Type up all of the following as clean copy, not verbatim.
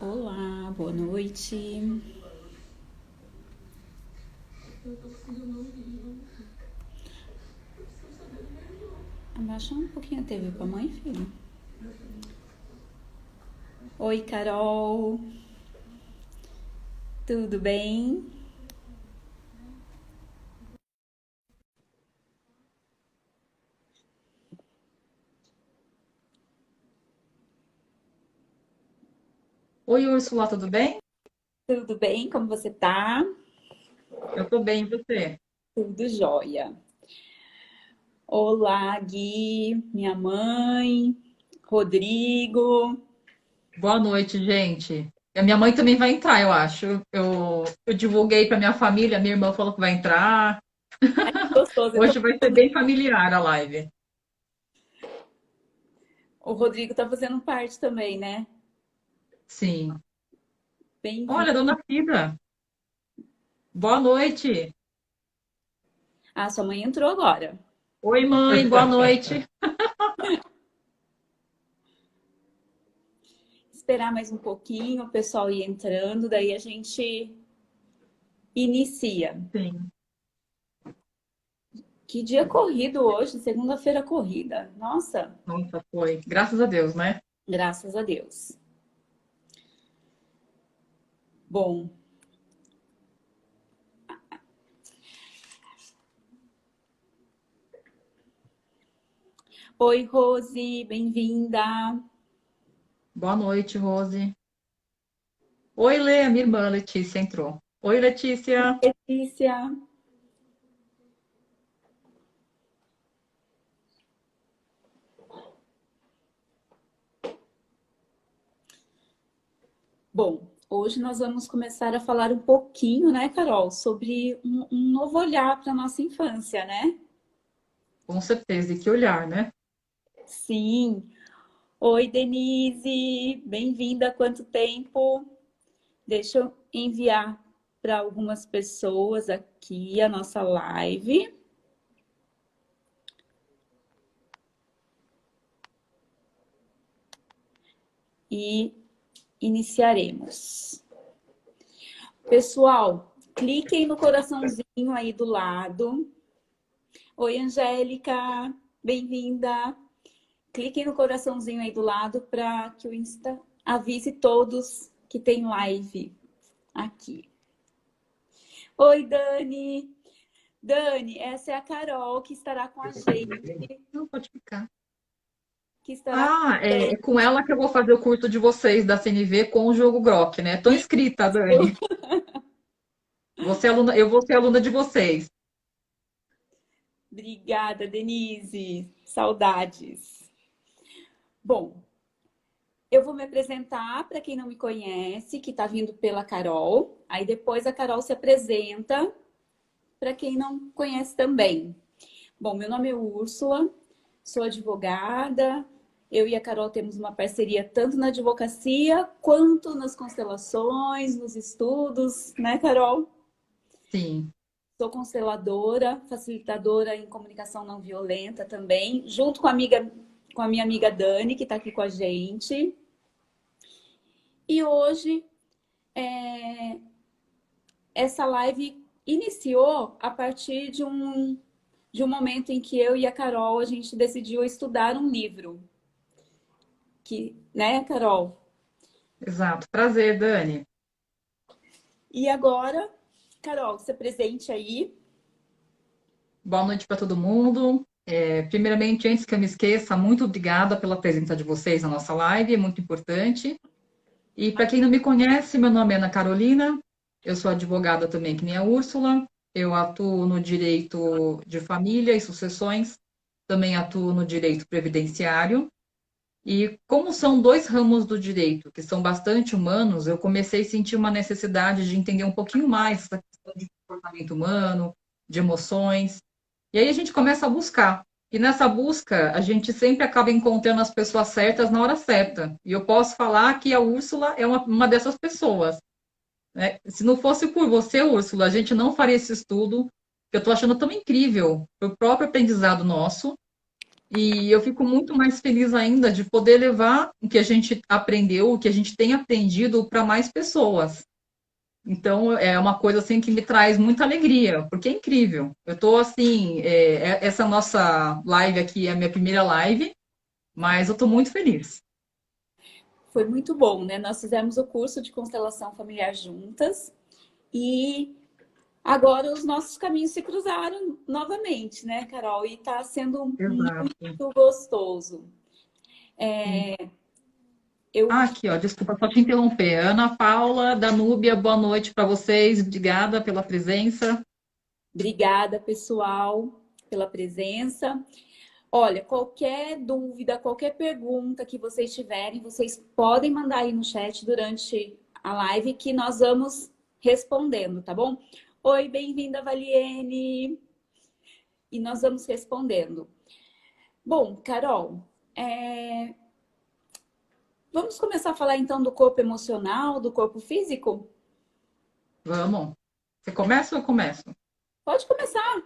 Olá, boa noite. Abaixa um pouquinho a TV pra mãe, filho. Oi, Carol. Tudo bem? Oi, Úrsula, tudo bem? Tudo bem? Como você tá? Eu tô bem, e você? Tudo jóia. Olá, Gui, minha mãe, Rodrigo. Boa noite, gente. A minha mãe também vai entrar, eu acho. Eu divulguei para minha família, minha irmã falou que vai entrar. Ai, que gostoso. Hoje vai ser bem familiar a live. O Rodrigo tá fazendo parte também, né? Sim. Bem-vindo. Olha, dona Cida, boa noite. Ah, sua mãe entrou agora. Oi, mãe, boa noite. Esperar mais um pouquinho, o pessoal ir entrando, daí a gente inicia. Sim. Que dia corrido hoje, segunda-feira corrida. Nossa, Nossa, foi. Graças a Deus, né? graças a Deus. Bom, oi Rose, bem-vinda. Boa noite, Rose. Oi, Lê, a minha irmã Letícia entrou. Oi, Letícia. Letícia. Bom, hoje nós vamos começar a falar um pouquinho, né, Carol, sobre um novo olhar para a nossa infância, né? Com certeza, e que olhar, né? Sim. Oi, Denise, bem-vinda. Quanto tempo? Deixa eu enviar para algumas pessoas aqui a nossa live. E iniciaremos. Pessoal, cliquem no coraçãozinho aí do lado. Oi, Angélica, bem-vinda. Cliquem no coraçãozinho aí do lado para que o Insta avise todos que tem live aqui. Oi, Dani. Dani, essa é a Carol que estará com a gente, Não pode ficar. que estará com Ah, a é com ela que eu vou fazer o curso de vocês da CNV com o jogo Grok, né? Tô gente. inscrita, Dani. Você é aluna, eu vou ser aluna de vocês. Obrigada, Denise. Saudades. Bom, eu vou me apresentar para quem não me conhece, que está vindo pela Carol. Aí depois a Carol se apresenta para quem não conhece também. Bom, meu nome é Úrsula, sou advogada. Eu e a Carol temos uma parceria tanto na advocacia quanto nas constelações, nos estudos, né, Carol? Sim. Sou consteladora, facilitadora em comunicação não violenta também, junto com a minha amiga Dani, que está aqui com a gente. E hoje essa live iniciou a partir de um momento em que eu e a Carol a gente decidiu estudar um livro. Que, né, Carol? Exato. Prazer, Dani. E agora, Carol, se presente aí. Boa noite para todo mundo. Primeiramente, antes que eu me esqueça, muito obrigada pela presença de vocês na nossa live, é muito importante. E para quem não me conhece, meu nome é Ana Carolina, eu sou advogada também, que nem a Úrsula. Eu atuo no direito de família e sucessões, também atuo no direito previdenciário. E como são dois ramos do direito que são bastante humanos, eu comecei a sentir uma necessidade de entender um pouquinho mais essa questão de comportamento humano, de emoções. E aí a gente começa a buscar. E nessa busca, a gente sempre acaba encontrando as pessoas certas na hora certa. E eu posso falar que a Úrsula é uma dessas pessoas, né? Se não fosse por você, Úrsula, a gente não faria esse estudo, que eu estou achando tão incrível, o próprio aprendizado nosso. E eu fico muito mais feliz ainda de poder levar o que a gente aprendeu, o que a gente tem aprendido para mais pessoas. Então, é uma coisa assim que me traz muita alegria, porque é incrível. Eu estou assim, essa nossa live aqui é a minha primeira live, mas eu estou muito feliz. Foi muito bom, né? Nós fizemos o curso de constelação familiar juntas e agora os nossos caminhos se cruzaram novamente, né, Carol? E está sendo Exato. muito gostoso. Sim. Eu Ah, aqui, ó, desculpa só te interromper. Ana Paula, Danúbia, boa noite para vocês. Obrigada pela presença. Obrigada, pessoal, pela presença. Olha, qualquer dúvida, qualquer pergunta que vocês tiverem, vocês podem mandar aí no chat durante a live que nós vamos respondendo, tá bom? Oi, bem-vinda, Valiene! E nós vamos respondendo. Bom, Carol, vamos começar a falar então do corpo emocional, do corpo físico? Vamos. Você começa ou eu começo? Pode começar.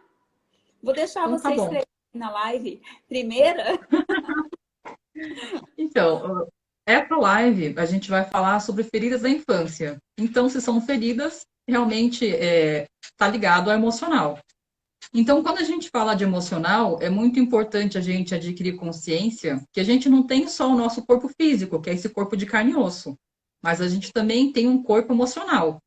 Vou deixar Então tá você bom. escrever na live primeira. Então, essa live a gente vai falar sobre feridas da infância. Então, se são feridas, realmente está ligado ao emocional. Então, quando a gente fala de emocional, é muito importante a gente adquirir consciência que a gente não tem só o nosso corpo físico, que é esse corpo de carne e osso, mas a gente também tem um corpo emocional.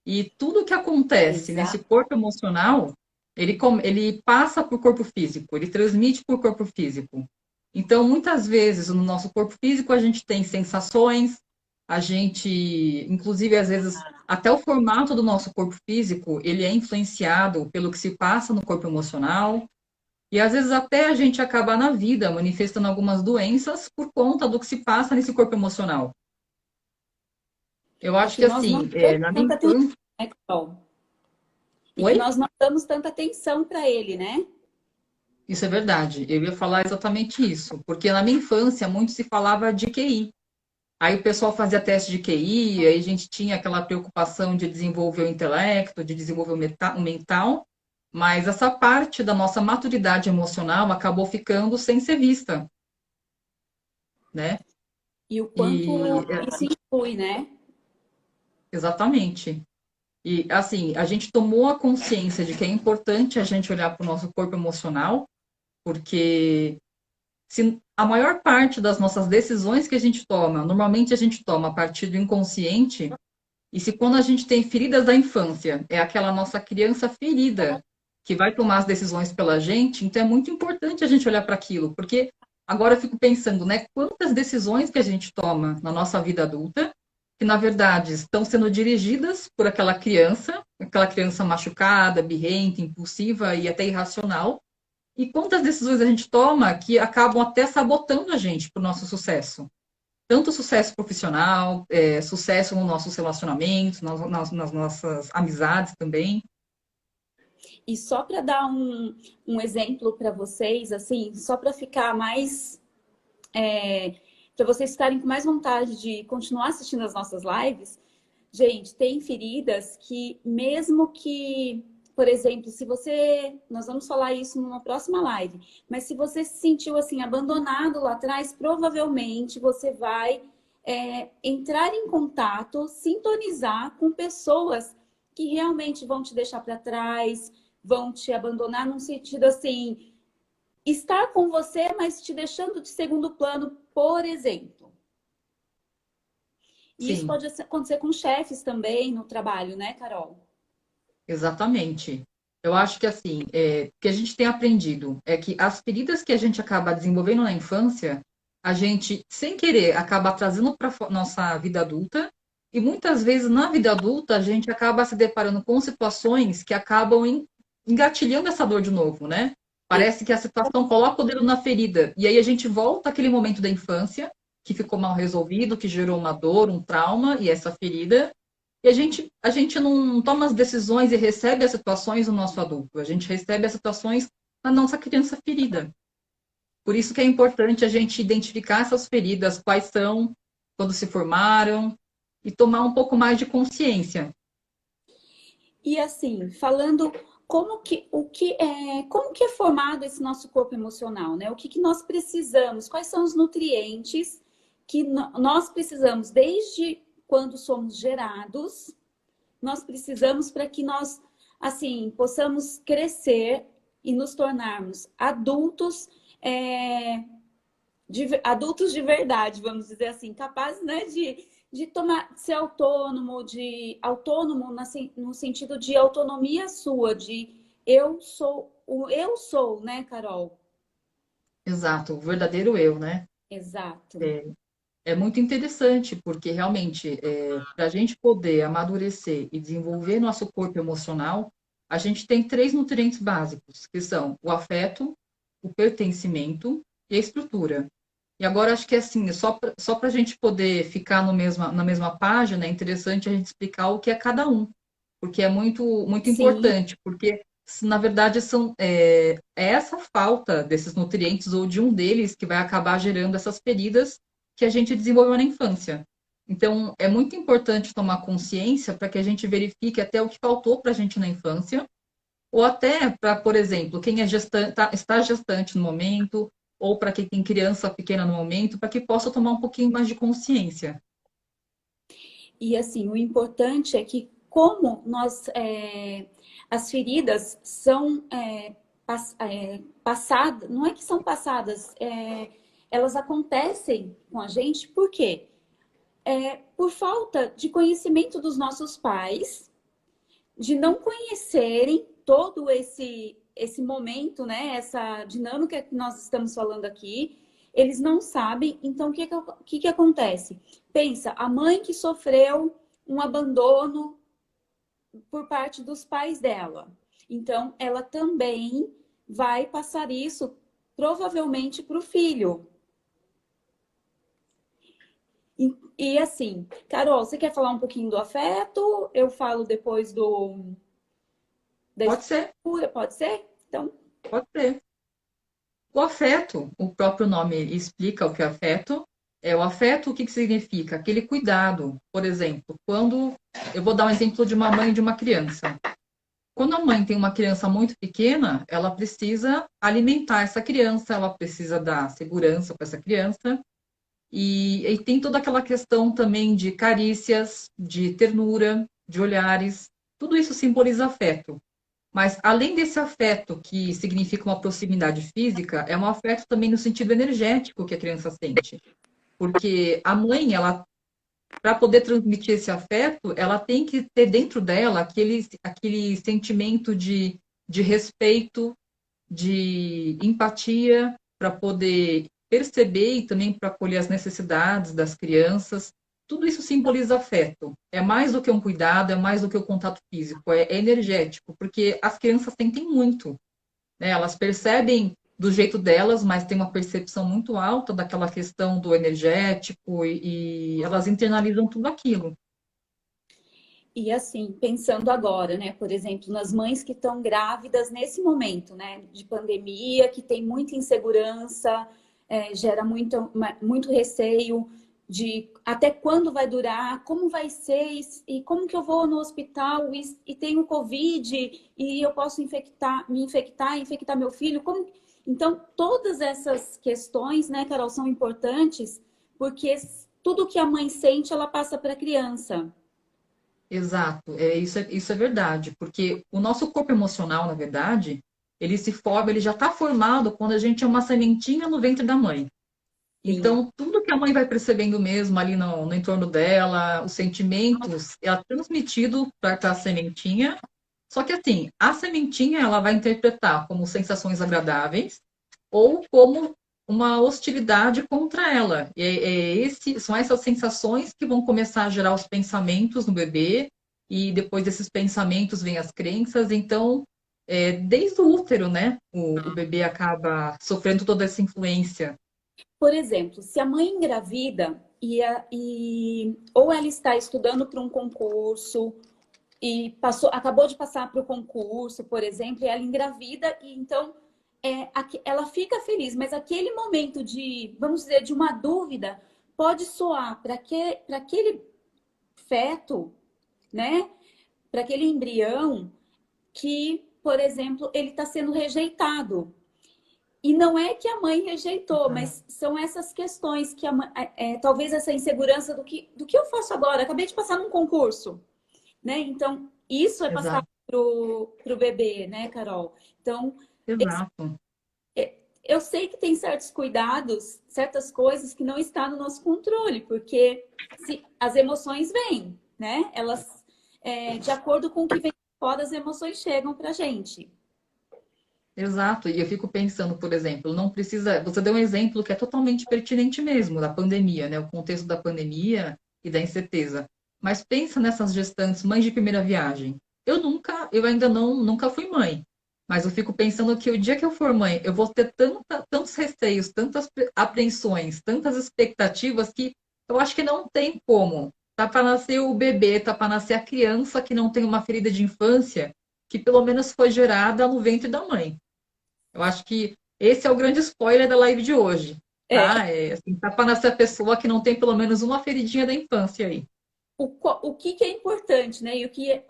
E tudo que acontece nesse Exato. corpo emocional, ele passa para o corpo físico, ele transmite para o corpo físico. Então, muitas vezes, no nosso corpo físico, a gente tem sensações, a gente, inclusive, às vezes, até o formato do nosso corpo físico, ele é influenciado pelo que se passa no corpo emocional. E, às vezes, até a gente acabar na vida manifestando algumas doenças por conta do que se passa nesse corpo emocional. Eu E acho que que, nós não assim, damos na minha tanta atenção, infância... né, Carol? E que Oi? nós não damos tanta atenção para ele, né? Isso é verdade. Eu ia falar exatamente isso, porque na minha infância muito se falava de QI. Aí o pessoal fazia teste de QI, aí a gente tinha aquela preocupação de desenvolver o intelecto, de desenvolver o mental, mas essa parte da nossa maturidade emocional acabou ficando sem ser vista, né? E o quanto E isso influi, né? exatamente. E assim, a gente tomou a consciência de que é importante a gente olhar para o nosso corpo emocional, porque se a maior parte das nossas decisões que a gente toma, normalmente a gente toma a partir do inconsciente, e se quando a gente tem feridas da infância, é aquela nossa criança ferida que vai tomar as decisões pela gente, então é muito importante a gente olhar para aquilo, porque agora eu fico pensando, né, quantas decisões que a gente toma na nossa vida adulta, que na verdade estão sendo dirigidas por aquela criança machucada, birrenta, impulsiva e até irracional, e quantas decisões a gente toma que acabam até sabotando a gente para o nosso sucesso. Tanto sucesso profissional, sucesso nos nossos relacionamentos, nas nossas amizades também. E só para dar um exemplo para vocês, assim, só para ficar mais. Para vocês ficarem com mais vontade de continuar assistindo as nossas lives, gente, tem feridas que, mesmo que, por exemplo, se você. Nós vamos falar isso numa próxima live, mas se você se sentiu assim, abandonado lá atrás, provavelmente você vai entrar em contato, sintonizar com pessoas que realmente vão te deixar para trás, vão te abandonar num sentido assim, estar com você, mas te deixando de segundo plano, por exemplo. E isso Sim, pode acontecer com chefes também no trabalho, né, Carol? exatamente. Eu acho que assim, o que a gente tem aprendido é que as feridas que a gente acaba desenvolvendo na infância, a gente, sem querer, acaba trazendo para nossa vida adulta, e muitas vezes na vida adulta a gente acaba se deparando com situações que acabam engatilhando essa dor de novo, né? Parece que a situação coloca o dedo na ferida, e aí a gente volta àquele momento da infância que ficou mal resolvido, que gerou uma dor, um trauma e essa ferida. E a gente não toma as decisões e recebe as situações no nosso adulto. A gente recebe as situações na nossa criança ferida. Por isso que é importante a gente identificar essas feridas, quais são, quando se formaram, e tomar um pouco mais de consciência. E assim, falando como que é formado esse nosso corpo emocional, né? O que que nós precisamos? Quais são os nutrientes que nós precisamos desde quando somos gerados? Nós precisamos para que nós, assim, possamos crescer e nos tornarmos adultos, adultos de verdade, vamos dizer assim, capazes, né, de tomar, ser autônomo, no sentido de autonomia sua, de eu sou, né, Carol? Exato, o verdadeiro eu, né? Exato. É, é muito interessante, porque realmente, para a gente poder amadurecer e desenvolver nosso corpo emocional, a gente tem três nutrientes básicos, que são o afeto, o pertencimento e a estrutura. E agora acho que assim, só para a gente poder ficar no na mesma página, é interessante a gente explicar o que é cada um, porque é muito Sim. importante, porque na verdade é essa falta desses nutrientes ou de um deles que vai acabar gerando essas feridas que a gente desenvolveu na infância. Então, é muito importante tomar consciência para que a gente verifique até o que faltou para a gente na infância, ou até para, por exemplo, quem está gestante no momento, ou para quem tem criança pequena no momento, para que possa tomar um pouquinho mais de consciência. E assim, o importante é que como as feridas são passadas, não é que são passadas, elas acontecem com a gente, por quê? Por falta de conhecimento dos nossos pais, de não conhecerem todo esse momento, né? Essa dinâmica que nós estamos falando aqui, eles não sabem. Então, o que acontece? Pensa, a mãe que sofreu um abandono por parte dos pais dela. Então, ela também vai passar isso provavelmente para o filho. E assim, Carol, você quer falar um pouquinho do afeto? Eu falo depois da Pode ser, estrutura, pode ser? Então, pode ser. O afeto, o próprio nome explica o que é afeto. O afeto, o que que significa? Aquele cuidado. Por exemplo, quando eu vou dar um exemplo de uma mãe e de uma criança. Quando a mãe tem uma criança muito pequena, ela precisa alimentar essa criança, ela precisa dar segurança para essa criança. E tem toda aquela questão também de carícias, de ternura, de olhares. Tudo isso simboliza afeto. Mas além desse afeto que significa uma proximidade física, é um afeto também no sentido energético que a criança sente. Porque a mãe, ela, para poder transmitir esse afeto, ela tem que ter dentro dela aquele sentimento de respeito, de empatia, para poder perceber e também para acolher as necessidades das crianças. Tudo isso simboliza afeto. É mais do que um cuidado, é mais do que o contato físico, é energético, porque as crianças sentem muito, né? Elas percebem do jeito delas, mas tem uma percepção muito alta daquela questão do energético e elas internalizam tudo aquilo. e assim, pensando agora, né, por exemplo, nas mães que estão grávidas nesse momento, né, de pandemia, que tem muita insegurança, gera muito receio de até quando vai durar, como vai ser, e como que eu vou no hospital e tenho Covid e eu posso me infectar, infectar meu filho, como... Então, todas essas questões, né, Carol, são importantes porque tudo que a mãe sente, ela passa para a criança. Exato, isso é verdade, porque o nosso corpo emocional, na verdade, ele se forma, ele já está formado quando a gente é uma sementinha no ventre da mãe. Sim. Então, tudo que a mãe vai percebendo mesmo ali no entorno dela, os sentimentos, é transmitido para a sementinha. Só que assim, a sementinha ela vai interpretar como sensações agradáveis ou como uma hostilidade contra ela. São essas sensações que vão começar a gerar os pensamentos no bebê, e depois desses pensamentos vêm as crenças. Então, desde o útero, né, o bebê acaba sofrendo toda essa influência. Por exemplo, se a mãe engravida ou ela está estudando para um concurso e acabou de passar para o concurso, por exemplo, e ela engravida e então ela fica feliz, mas aquele momento de, vamos dizer, de uma dúvida pode soar para aquele feto, né? Para aquele embrião que por exemplo, ele está sendo rejeitado. E não é que a mãe rejeitou, mas são essas questões que talvez essa insegurança do que eu faço agora. Acabei de passar num concurso, né? Então, isso é passar Exato, pro bebê, né, Carol? Então, exato. eu sei que tem certos cuidados, certas coisas que não está no nosso controle, porque se as emoções vêm, né? Elas, de acordo com o que vem de fora, as emoções chegam pra gente. Exato, e eu fico pensando, por exemplo, não precisa. Você deu um exemplo que é totalmente pertinente mesmo, da pandemia, né? O contexto da pandemia e da incerteza. Mas pensa nessas gestantes, mães de primeira viagem. Eu ainda nunca fui mãe. Mas eu fico pensando que o dia que eu for mãe, eu vou ter tantos receios, tantas apreensões, tantas expectativas que eu acho que não tem como. Tá para nascer o bebê, tá para nascer a criança que não tem uma ferida de infância que pelo menos foi gerada no ventre da mãe. Eu acho que esse é o grande spoiler da live de hoje, É, tá? É, assim, tá para nascer a pessoa que não tem pelo menos uma feridinha da infância aí. o que é importante, né? E o que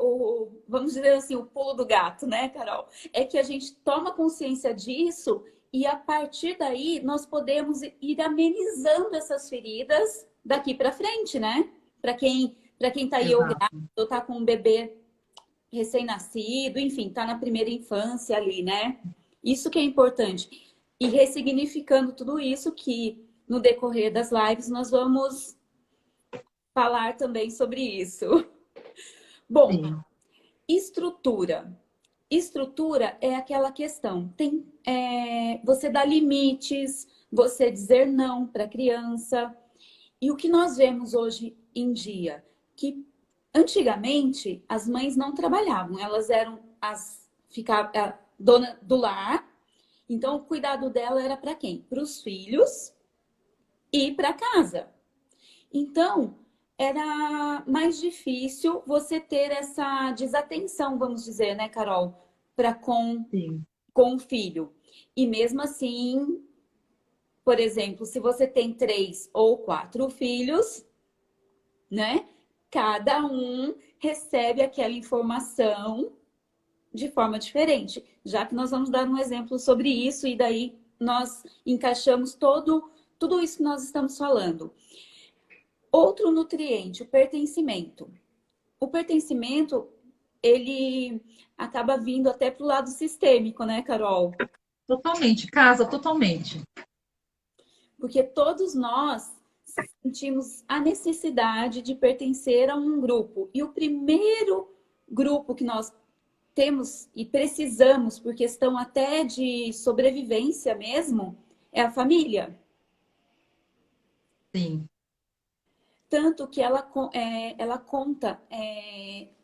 vamos dizer assim, o pulo do gato, né, Carol? É que a gente toma consciência disso e a partir daí nós podemos ir amenizando essas feridas daqui para frente, né? Para quem tá aí ou Exato. grávido, ou tá com um bebê recém-nascido, enfim, tá na primeira infância ali, né? Isso que é importante. E ressignificando tudo isso que no decorrer das lives nós vamos falar também sobre isso. Bom, Sim, estrutura. Estrutura é aquela questão. Você dá limites, você dizer não para a criança. E o que nós vemos hoje em dia? Que antigamente as mães não trabalhavam, elas eram a dona do lar. Então o cuidado dela era para quem? Para os filhos e para casa. Então, era mais difícil você ter essa desatenção, vamos dizer, né, Carol, para sim. com o filho. E mesmo assim, por exemplo, se você tem 3 ou 4 filhos, né, cada um recebe aquela informação de forma diferente. Já que nós vamos dar um exemplo sobre isso e daí nós encaixamos tudo isso que nós estamos falando. Outro nutriente, o pertencimento. O pertencimento, ele acaba vindo até para o lado sistêmico, né, Carol? Totalmente, casa totalmente. Porque todos nós sentimos a necessidade de pertencer a um grupo. E o primeiro grupo que nós temos e precisamos, por questão até de sobrevivência mesmo, é a família. Sim, Tanto que ela conta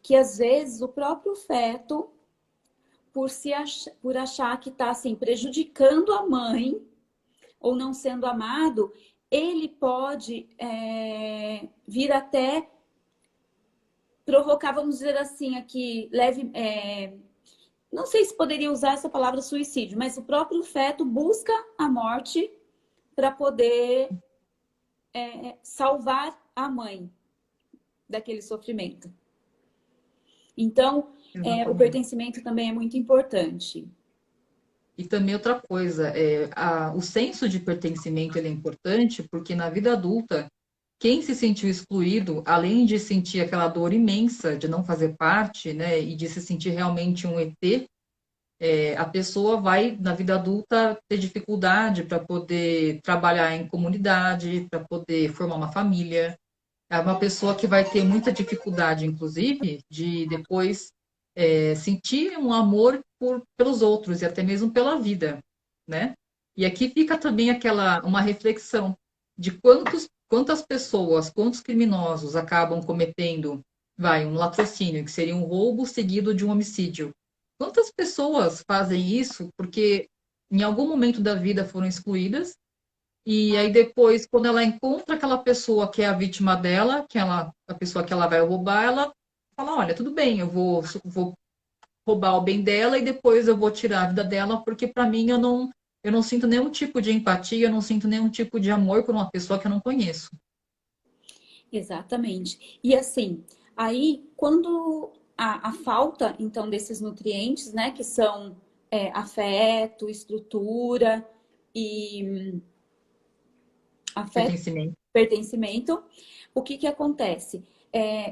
que às vezes o próprio feto por achar que está assim, prejudicando a mãe ou não sendo amado, ele pode vir até provocar, vamos dizer assim, aqui, leve. Não sei se poderia usar essa palavra suicídio, mas o próprio feto busca a morte para poder salvar a mãe daquele sofrimento. Então, o exatamente. pertencimento também é muito importante. E também outra coisa, o senso de pertencimento ele é importante porque na vida adulta, quem se sentiu excluído, além de sentir aquela dor imensa de não fazer parte, né, e de se sentir realmente um ET, a pessoa vai, na vida adulta, ter dificuldade para poder trabalhar em comunidade, para poder formar uma família. É uma pessoa que vai ter muita dificuldade, inclusive, de depois sentir um amor pelos outros e até mesmo pela vida, né? E aqui fica também uma reflexão de quantas pessoas, quantos criminosos acabam cometendo, um latrocínio, que seria um roubo seguido de um homicídio. Quantas pessoas fazem isso porque em algum momento da vida foram excluídas e aí depois, quando ela encontra aquela pessoa que é a vítima dela, a pessoa que ela vai roubar, ela fala, olha, tudo bem, vou roubar o bem dela e depois eu vou tirar a vida dela, porque para mim eu não sinto nenhum tipo de empatia, eu não sinto nenhum tipo de amor por uma pessoa que eu não conheço. Exatamente. E assim, aí quando a falta, então, desses nutrientes, né, que são afeto, estrutura e afeto, Pertencimento. pertencimento, o que que acontece?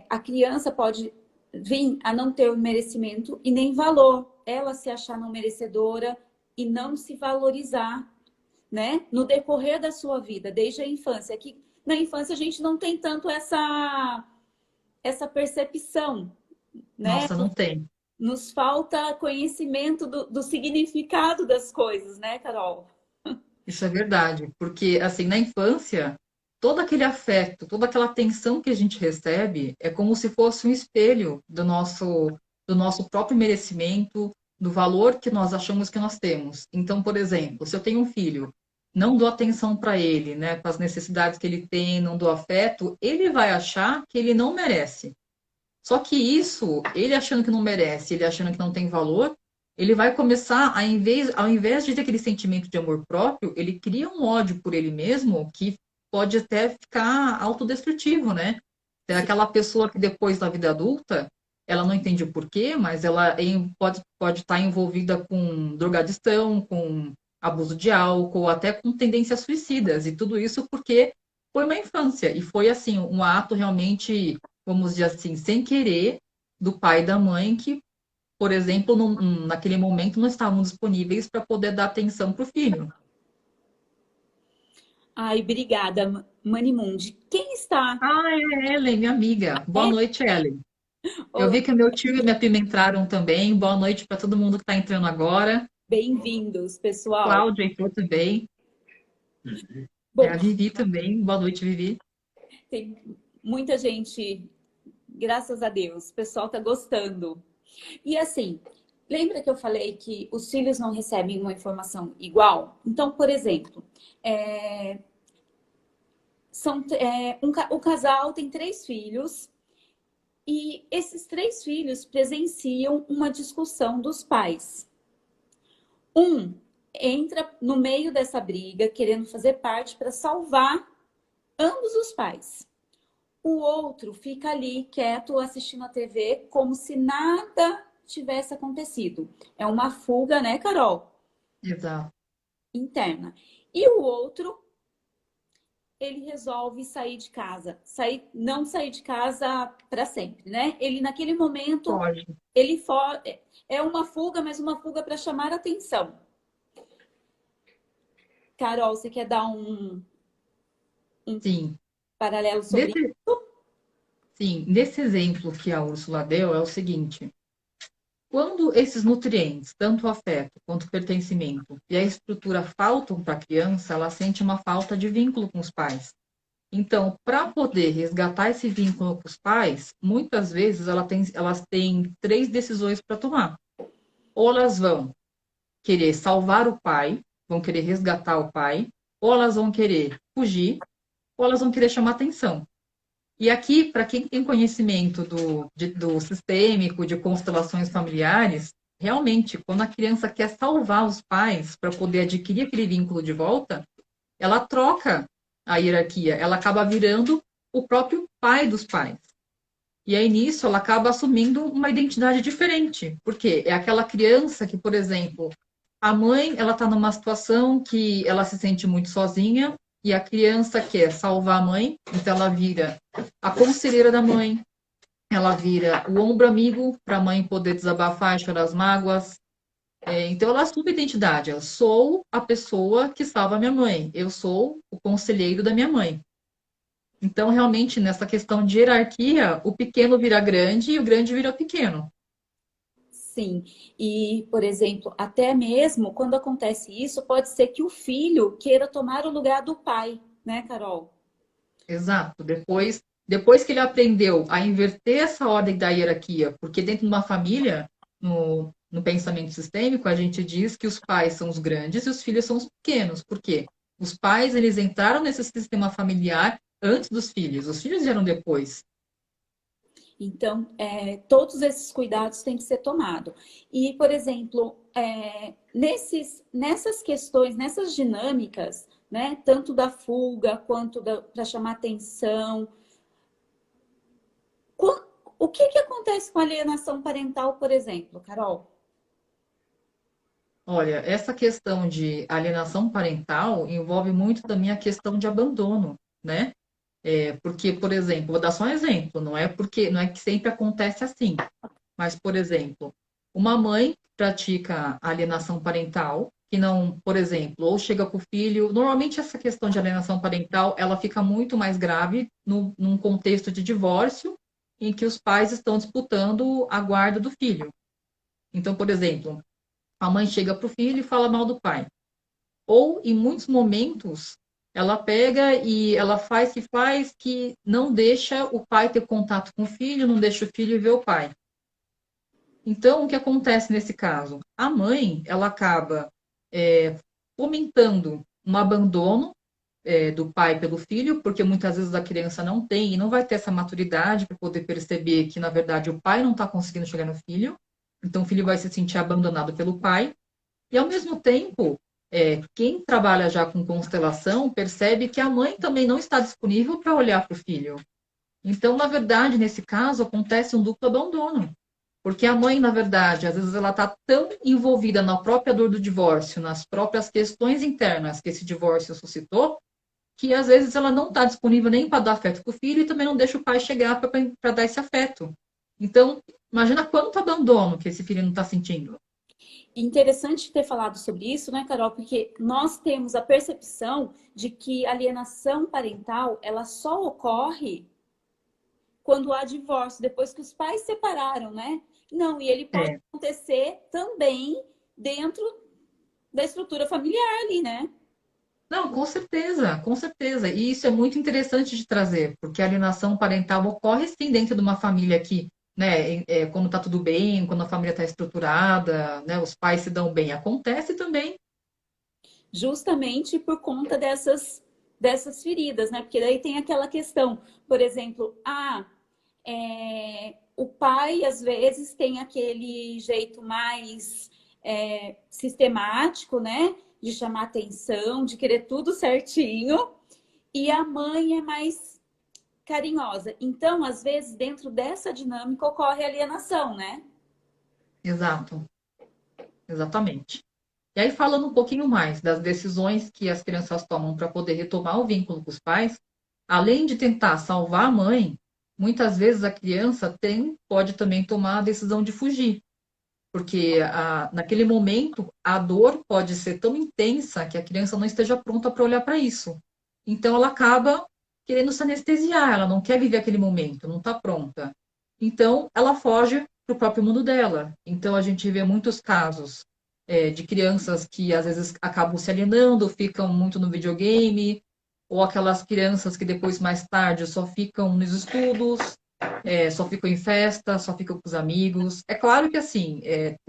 A criança pode vir a não ter o merecimento e nem valor, ela se achar não merecedora e não se valorizar, né? No decorrer da sua vida, desde a infância. Que na infância a gente não tem tanto essa percepção, né? Nossa, não tem. Nos falta conhecimento do significado das coisas, né, Carol? Isso é verdade, porque assim, na infância, todo aquele afeto, toda aquela atenção que a gente recebe é como se fosse um espelho do nosso próprio merecimento, do valor que nós achamos que nós temos. Então, por exemplo, se eu tenho um filho, não dou atenção para ele, né, para as necessidades que ele tem, não dou afeto, ele vai achar que ele não merece. Só que isso, ele achando que não merece, ele achando que não tem valor, ele vai começar, ao invés de ter aquele sentimento de amor próprio, ele cria um ódio por ele mesmo que pode até ficar autodestrutivo, né? É Sim. aquela pessoa que depois da vida adulta, ela não entende o porquê, mas pode estar envolvida com drogadicção, com abuso de álcool, até com tendências suicidas, e tudo isso porque foi uma infância, e foi assim, um ato realmente, vamos dizer assim, sem querer, do pai e da mãe que, por exemplo, naquele momento não estavam disponíveis para poder dar atenção para o filho. Ai, obrigada, Manimundi. Quem está? Ah, é Ellen, minha amiga. Boa É, noite, Ellen. Eu olá, vi que o meu tio me apimentaram também. Boa noite para todo mundo que está entrando agora. bem-vindos, pessoal. Cláudia entrou também. É, Bom, a Vivi também. Boa noite, Vivi. tem muita gente, graças a Deus, o pessoal está gostando. E assim, lembra que eu falei que os filhos não recebem uma informação igual? Então, por exemplo, é, o casal tem 3 filhos e esses 3 filhos presenciam uma discussão dos pais. Um entra no meio dessa briga, querendo fazer parte para salvar ambos os pais. O outro fica ali quieto assistindo a TV como se nada tivesse acontecido. É uma fuga, né, Carol? Exato. Interna. E o outro, ele resolve sair de casa, não sair de casa para sempre, né? Ele naquele momento, Pode. ele é uma fuga, mas uma fuga para chamar atenção. Carol, você quer dar um Sim. paralelo sobre Nesse, isso? sim, nesse exemplo que a Úrsula deu, é o seguinte: quando esses nutrientes, tanto o afeto quanto o pertencimento e a estrutura faltam para a criança, ela sente uma falta de vínculo com os pais. Então, para poder resgatar esse vínculo com os pais, muitas vezes elas têm três decisões para tomar. Ou elas vão querer salvar o pai, vão querer resgatar o pai, ou elas vão querer fugir, ou elas vão querer chamar atenção. E aqui, para quem tem conhecimento do sistêmico, de constelações familiares, realmente, quando a criança quer salvar os pais para poder adquirir aquele vínculo de volta, ela troca a hierarquia, ela acaba virando o próprio pai dos pais. E aí nisso ela acaba assumindo uma identidade diferente, porque é aquela criança que, por exemplo, a mãe ela está numa situação que ela se sente muito sozinha e a criança quer salvar a mãe, então ela vira a conselheira da mãe, ela vira o ombro amigo para a mãe poder desabafar e chorar as mágoas. Então ela assume a identidade. Eu sou a pessoa que salva a minha mãe. Eu sou o conselheiro da minha mãe. Então, realmente, nessa questão de hierarquia, o pequeno vira grande e o grande vira pequeno. Sim. E, por exemplo, até mesmo quando acontece isso, pode ser que o filho queira tomar o lugar do pai, né, Carol? Exato. Depois que ele aprendeu a inverter essa ordem da hierarquia, porque dentro de uma família, no pensamento sistêmico, a gente diz que os pais são os grandes e os filhos são os pequenos. Por quê? Os pais, eles entraram nesse sistema familiar antes dos filhos. Os filhos vieram depois. Então, todos esses cuidados têm que ser tomados. E, por exemplo, nessas questões, nessas dinâmicas, né, tanto da fuga quanto para chamar atenção, O que que acontece com a alienação parental, por exemplo, Carol? Olha, essa questão de alienação parental envolve muito também a questão de abandono, né? Porque, por exemplo, vou dar só um exemplo, não é que sempre acontece assim, mas, por exemplo, uma mãe pratica alienação parental, que não, por exemplo, ou chega para o filho. Normalmente essa questão de alienação parental, ela fica muito mais grave num contexto de divórcio, em que os pais estão disputando a guarda do filho. Então, por exemplo, a mãe chega para o filho e fala mal do pai. Ou, em muitos momentos, ela pega e ela faz que não deixa o pai ter contato com o filho, não deixa o filho ver o pai. Então, o que acontece nesse caso? A mãe, ela acaba fomentando um abandono do pai pelo filho, porque muitas vezes a criança não tem e não vai ter essa maturidade para poder perceber que, na verdade, o pai não está conseguindo chegar no filho. Então, o filho vai se sentir abandonado pelo pai. E, ao mesmo tempo, quem trabalha já com constelação percebe que a mãe também não está disponível para olhar para o filho. Então, na verdade, nesse caso, acontece um duplo abandono. Porque a mãe, na verdade, às vezes ela está tão envolvida na própria dor do divórcio, nas próprias questões internas que esse divórcio suscitou, que às vezes ela não está disponível nem para dar afeto para o filho e também não deixa o pai chegar para dar esse afeto. Então, imagina quanto abandono que esse filho não está sentindo. Interessante ter falado sobre isso, né, Carol? Porque nós temos a percepção de que a alienação parental, ela só ocorre quando há divórcio, depois que os pais separaram, né? Não, e ele pode É. acontecer também dentro da estrutura familiar ali, né? Não, com certeza, com certeza. E isso é muito interessante de trazer, porque a alienação parental ocorre sim dentro de uma família que, né, quando está tudo bem, quando a família está estruturada, né, os pais se dão bem. Acontece também. Justamente por conta dessas feridas, né? Porque daí tem aquela questão, por exemplo, o pai às vezes tem aquele jeito mais sistemático, né? De chamar atenção, de querer tudo certinho, e a mãe é mais carinhosa. Então, às vezes, dentro dessa dinâmica ocorre alienação, né? Exato, exatamente. E aí, falando um pouquinho mais das decisões que as crianças tomam para poder retomar o vínculo com os pais, além de tentar salvar a mãe, muitas vezes a criança pode também tomar a decisão de fugir, porque naquele momento a dor pode ser tão intensa que a criança não esteja pronta para olhar para isso. Então, ela acaba querendo se anestesiar, ela não quer viver aquele momento, não está pronta. Então, ela foge para o próprio mundo dela. Então, a gente vê muitos casos de crianças que às vezes acabam se alienando, ficam muito no videogame, ou aquelas crianças que depois, mais tarde, só ficam nos estudos, só ficam em festa, só ficam com os amigos. É claro que, assim,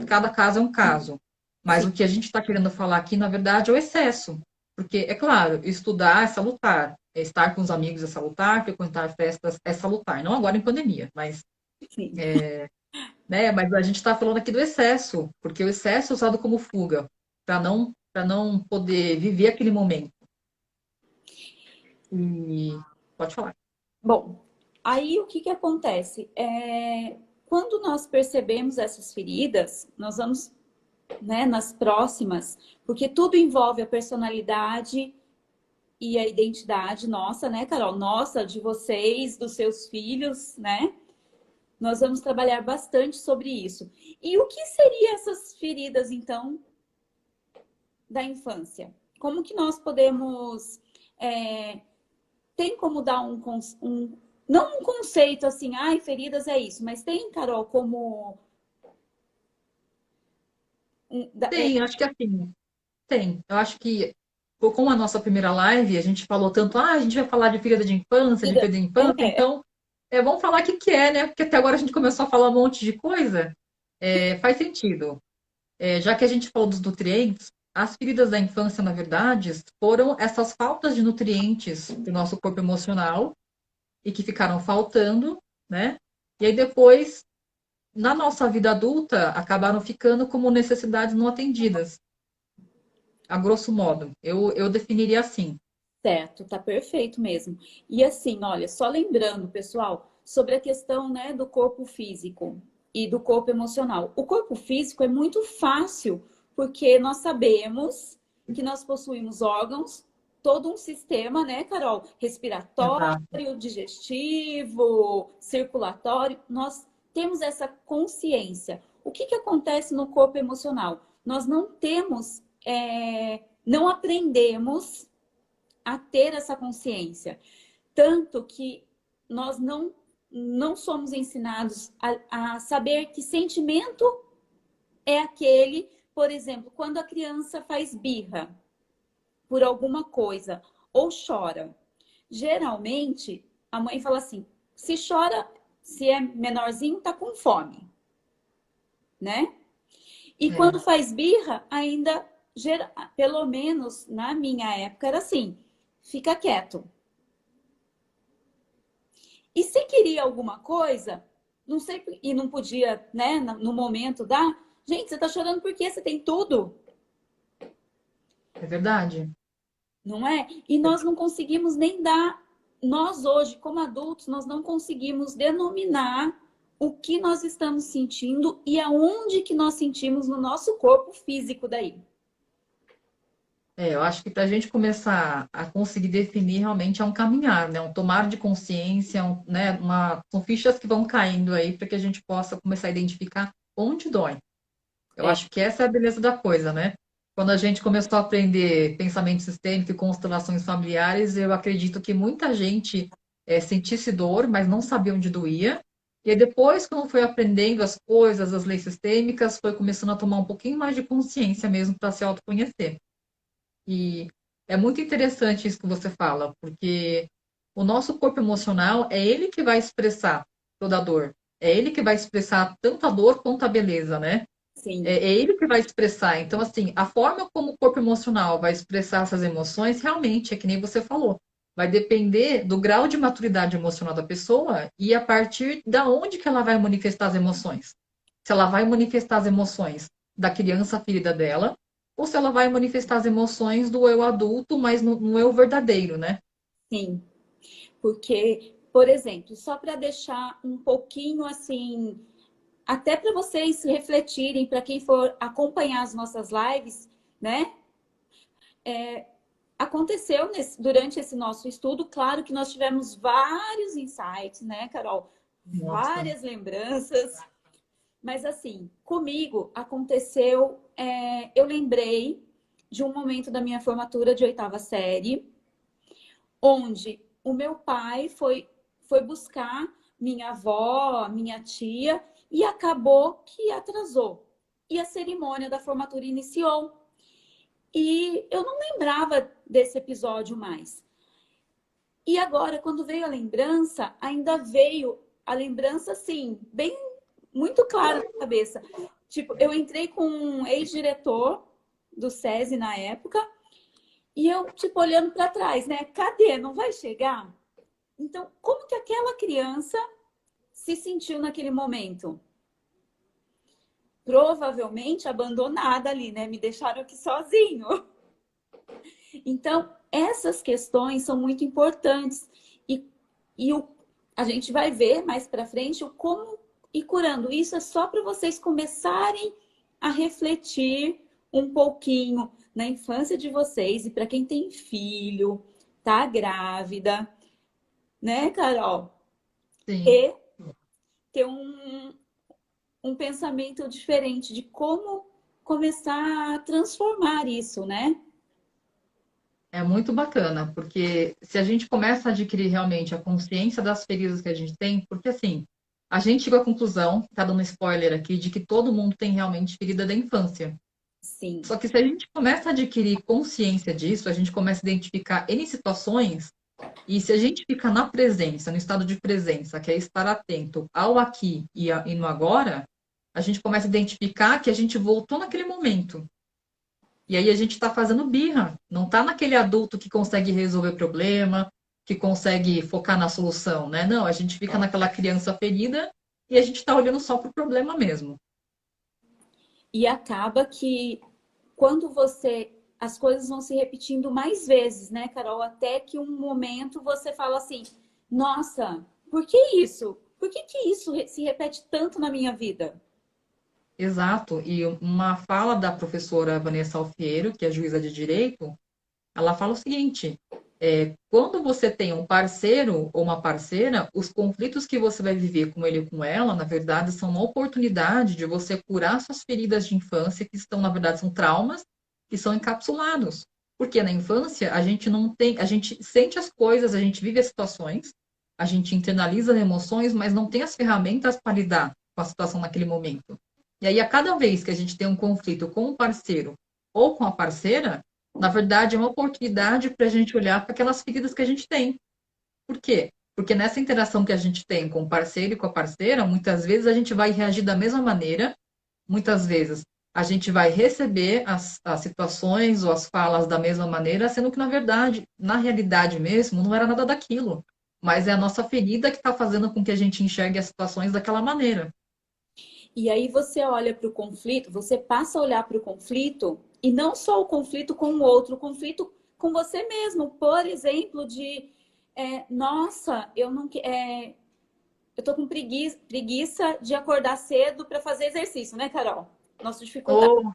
cada caso é um caso, mas Sim. o que a gente está querendo falar aqui, na verdade, é o excesso. Porque, é claro, estudar é salutar, estar com os amigos é salutar, frequentar festas é salutar. Não agora em pandemia, mas Sim. né? Mas a gente está falando aqui do excesso, porque o excesso é usado como fuga, para não poder viver aquele momento. E pode falar. Bom, aí o que que acontece? Quando nós percebemos essas feridas, nós vamos, né, nas próximas, porque tudo envolve a personalidade e a identidade nossa, né, Carol? Nossa, de vocês, dos seus filhos, né? Nós vamos trabalhar bastante sobre isso. E o que seriam essas feridas, então, da infância? Como que nós podemos... tem como dar não um conceito assim, ai, feridas é isso, mas tem, Carol, como... Tem, acho que assim, tem. Eu acho que, como a nossa primeira live, a gente falou tanto, a gente vai falar de ferida de perda de infância, É, então, vamos falar o que que é, né? Porque até agora a gente começou a falar um monte de coisa, faz sentido. Já que a gente falou dos nutrientes, as feridas da infância, na verdade, foram essas faltas de nutrientes do nosso corpo emocional e que ficaram faltando, né? E aí depois, na nossa vida adulta, acabaram ficando como necessidades não atendidas, a grosso modo. Eu definiria assim. certo, tá perfeito mesmo. E assim, olha, só lembrando, pessoal, sobre a questão, né, do corpo físico e do corpo emocional. O corpo físico é muito fácil, porque nós sabemos que nós possuímos órgãos, todo um sistema, né, Carol? Respiratório, Exato. digestivo, circulatório. Nós temos essa consciência. O que que acontece no corpo emocional? Nós não temos, não aprendemos a ter essa consciência. Tanto que nós não somos ensinados a saber que sentimento é aquele, por exemplo, quando a criança faz birra por alguma coisa ou chora. Geralmente, a mãe fala assim, se chora, se é menorzinho, tá com fome, né? E É, quando faz birra, ainda, pelo menos na minha época, era assim, fica quieto. E se queria alguma coisa, não sei, e não podia, né, no momento dar, gente, você tá chorando porque você tem tudo, é verdade. não é? E nós não conseguimos nem dar, nós hoje, como adultos, nós não conseguimos denominar o que nós estamos sentindo e aonde que nós sentimos no nosso corpo físico daí. É, eu acho que para a gente começar a conseguir definir realmente é um caminhar, né? Um tomar de consciência, né? São fichas que vão caindo aí para que a gente possa começar a identificar onde dói. Eu É, acho que essa é a beleza da coisa, né? Quando a gente começou a aprender pensamento sistêmico e constelações familiares, eu acredito que muita gente sentisse dor, mas não sabia onde doía. E aí depois, quando foi aprendendo as coisas, as leis sistêmicas, foi começando a tomar um pouquinho mais de consciência mesmo para se autoconhecer. E é muito interessante isso que você fala, porque o nosso corpo emocional é ele que vai expressar toda a dor. É ele que vai expressar tanto a dor quanto a beleza, né? sim, É ele que vai expressar. Então, assim, a forma como o corpo emocional vai expressar essas emoções, realmente, é que nem você falou. Vai depender do grau de maturidade emocional da pessoa e a partir da onde que ela vai manifestar as emoções. Se ela vai manifestar as emoções da criança ferida dela, ou se ela vai manifestar as emoções do eu adulto, mas no eu verdadeiro, né? sim. Porque, por exemplo, só para deixar um pouquinho assim, até para vocês refletirem, para quem for acompanhar as nossas lives, né? Aconteceu durante esse nosso estudo, claro que nós tivemos vários insights, né, Carol? Nossa, Várias lembranças, mas assim, comigo aconteceu, eu lembrei de um momento da minha formatura de oitava série, onde o meu pai foi buscar minha avó, minha tia, e acabou que atrasou. E a cerimônia da formatura iniciou. E eu não lembrava desse episódio mais. E agora, quando veio a lembrança, ainda veio a lembrança, assim, bem, muito clara na cabeça. Tipo, eu entrei com um ex-diretor do SESI na época, e eu, tipo, olhando para trás, né? Cadê? Não vai chegar? Então, como que aquela criança se sentiu naquele momento? Provavelmente abandonada ali, né? Me deixaram aqui sozinho. Então, essas questões são muito importantes. E, e a gente vai ver mais para frente o como ir curando. Isso é só para vocês começarem a refletir um pouquinho na infância de vocês e para quem tem filho, tá grávida, né, Carol? sim. E ter um pensamento diferente de como começar a transformar isso, né? É muito bacana, porque se a gente começa a adquirir realmente a consciência das feridas que a gente tem, porque assim, a gente chegou à conclusão, tá dando spoiler aqui, de que todo mundo tem realmente ferida da infância. Sim, Só que se a gente começa a adquirir consciência disso, a gente começa a identificar N situações, e se a gente fica na presença, no estado de presença, que é estar atento ao aqui e no agora, a gente começa a identificar que a gente voltou naquele momento. E aí a gente está fazendo birra, não está naquele adulto que consegue resolver problema, que consegue focar na solução, né? Não, a gente fica naquela criança ferida e a gente está olhando só para o problema mesmo. e acaba que quando você as coisas vão se repetindo mais vezes, né, Carol? Até que um momento você fala assim: nossa, por que isso? Por que que isso se repete tanto na minha vida? Exato. E uma fala da professora Vanessa Alfiero, que é juíza de direito, ela fala o seguinte: quando você tem um parceiro ou uma parceira, os conflitos que você vai viver com ele ou com ela, na verdade, são uma oportunidade de você curar suas feridas de infância, que estão, na verdade, são traumas que são encapsulados. Porque na infância a gente não tem, a gente sente as coisas, a gente vive as situações, a gente internaliza as emoções, mas não tem as ferramentas para lidar com a situação naquele momento. E aí, a cada vez que a gente tem um conflito com o parceiro ou com a parceira, na verdade, é uma oportunidade para a gente olhar para aquelas feridas que a gente tem. Por quê? Porque nessa interação que a gente tem com o parceiro e com a parceira, muitas vezes a gente vai reagir da mesma maneira, muitas vezes a gente vai receber as situações ou as falas da mesma maneira, sendo que, na verdade, na realidade mesmo, não era nada daquilo. Mas é a nossa ferida que está fazendo com que a gente enxergue as situações daquela maneira. E aí você olha para o conflito, você passa a olhar para o conflito, e não só o conflito com o outro, o conflito com você mesmo. Por exemplo, nossa, eu não eu tô com preguiça de acordar cedo para fazer exercício, né, Carol? Nossa dificuldade. Ou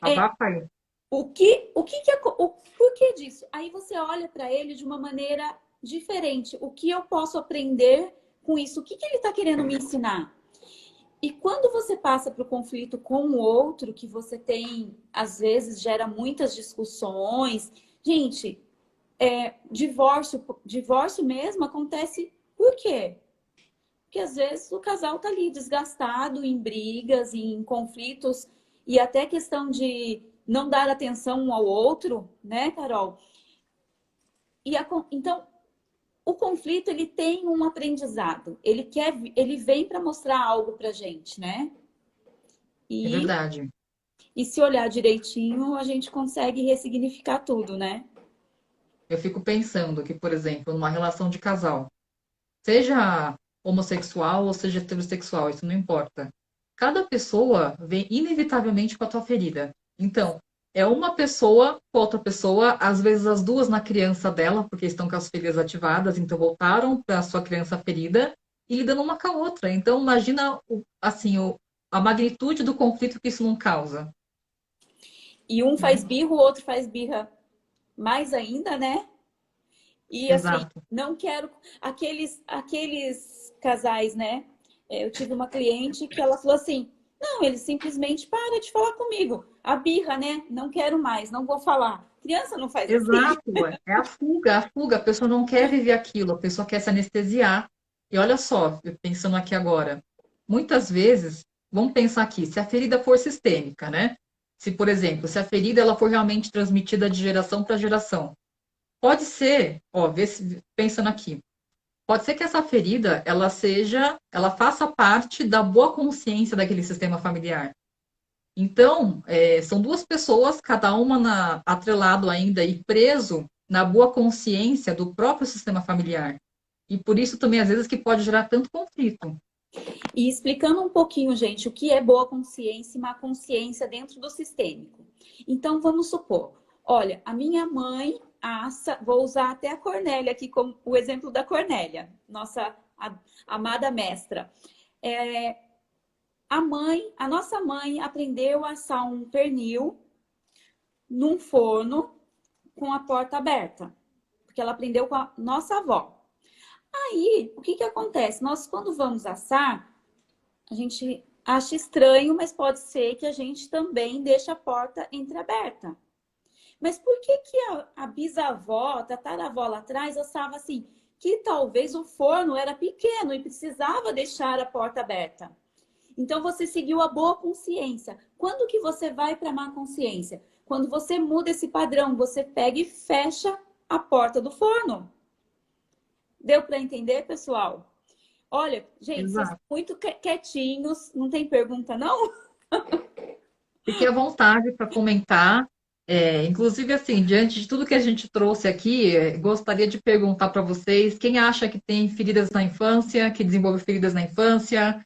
abafa aí. Por que disso? Aí você olha para ele de uma maneira diferente. O que eu posso aprender com isso? O que ele está querendo me ensinar? E quando você passa para o conflito com o outro, que você tem, às vezes, gera muitas discussões. Gente, divórcio mesmo acontece por quê? Porque às vezes o casal tá ali desgastado em brigas, em conflitos, e até questão de não dar atenção um ao outro, né, Carol? Então, o conflito ele tem um aprendizado, ele vem para mostrar algo pra gente, né? É E, verdade. e se olhar direitinho, a gente consegue ressignificar tudo, né? Eu fico pensando que, por exemplo, numa relação de casal, seja homossexual ou seja heterossexual, isso não importa. Cada pessoa vem inevitavelmente com a tua ferida. Então, é uma pessoa com outra pessoa, às vezes as duas na criança dela, porque estão com as feridas ativadas, então voltaram para a sua criança ferida e lidando uma com a outra. Então, imagina assim, a magnitude do conflito que isso não causa, E um faz né? birra, o outro faz birra mais ainda, né? E assim, Exato. não quero aqueles casais, né? Eu tive uma cliente que ela falou assim: não, ele simplesmente para de falar comigo. A birra, né? Não quero mais, não vou falar. Criança não faz assim. Exato, é a fuga, a fuga. A pessoa não quer viver aquilo, a pessoa quer se anestesiar. E olha só, eu pensando aqui agora, muitas vezes, vamos pensar aqui, se a ferida for sistêmica, né? Se, por exemplo, se a ferida ela for realmente transmitida de geração para geração, pode ser, ó, pensando aqui, pode ser que essa ferida ela faça parte da boa consciência daquele sistema familiar. Então, são duas pessoas, cada uma atrelado ainda e preso na boa consciência do próprio sistema familiar. E por isso também, às vezes, que pode gerar tanto conflito. E explicando um pouquinho, gente, o que é boa consciência e má consciência dentro do sistêmico. Então, vamos supor, olha, a minha mãe assa, vou usar até a Cornélia aqui como o exemplo da Cornélia, nossa amada mestra. É, a nossa mãe aprendeu a assar um pernil num forno com a porta aberta, porque ela aprendeu com a nossa avó. Aí, o que que acontece? Nós, quando vamos assar, a gente acha estranho, mas pode ser que a gente também deixe a porta entreaberta. Mas por que que a bisavó, a tataravó lá atrás, assava assim? Que talvez o forno era pequeno e precisava deixar a porta aberta. Então você seguiu a boa consciência. Quando que você vai para a má consciência? Quando você muda esse padrão, você pega e fecha a porta do forno. Deu para entender, pessoal? Olha, gente, vocês estão Exato. muito quietinhos. Não tem pergunta, não? Fique à vontade para comentar. Inclusive, assim, diante de tudo que a gente trouxe aqui, gostaria de perguntar para vocês quem acha que tem feridas na infância, que desenvolveu feridas na infância,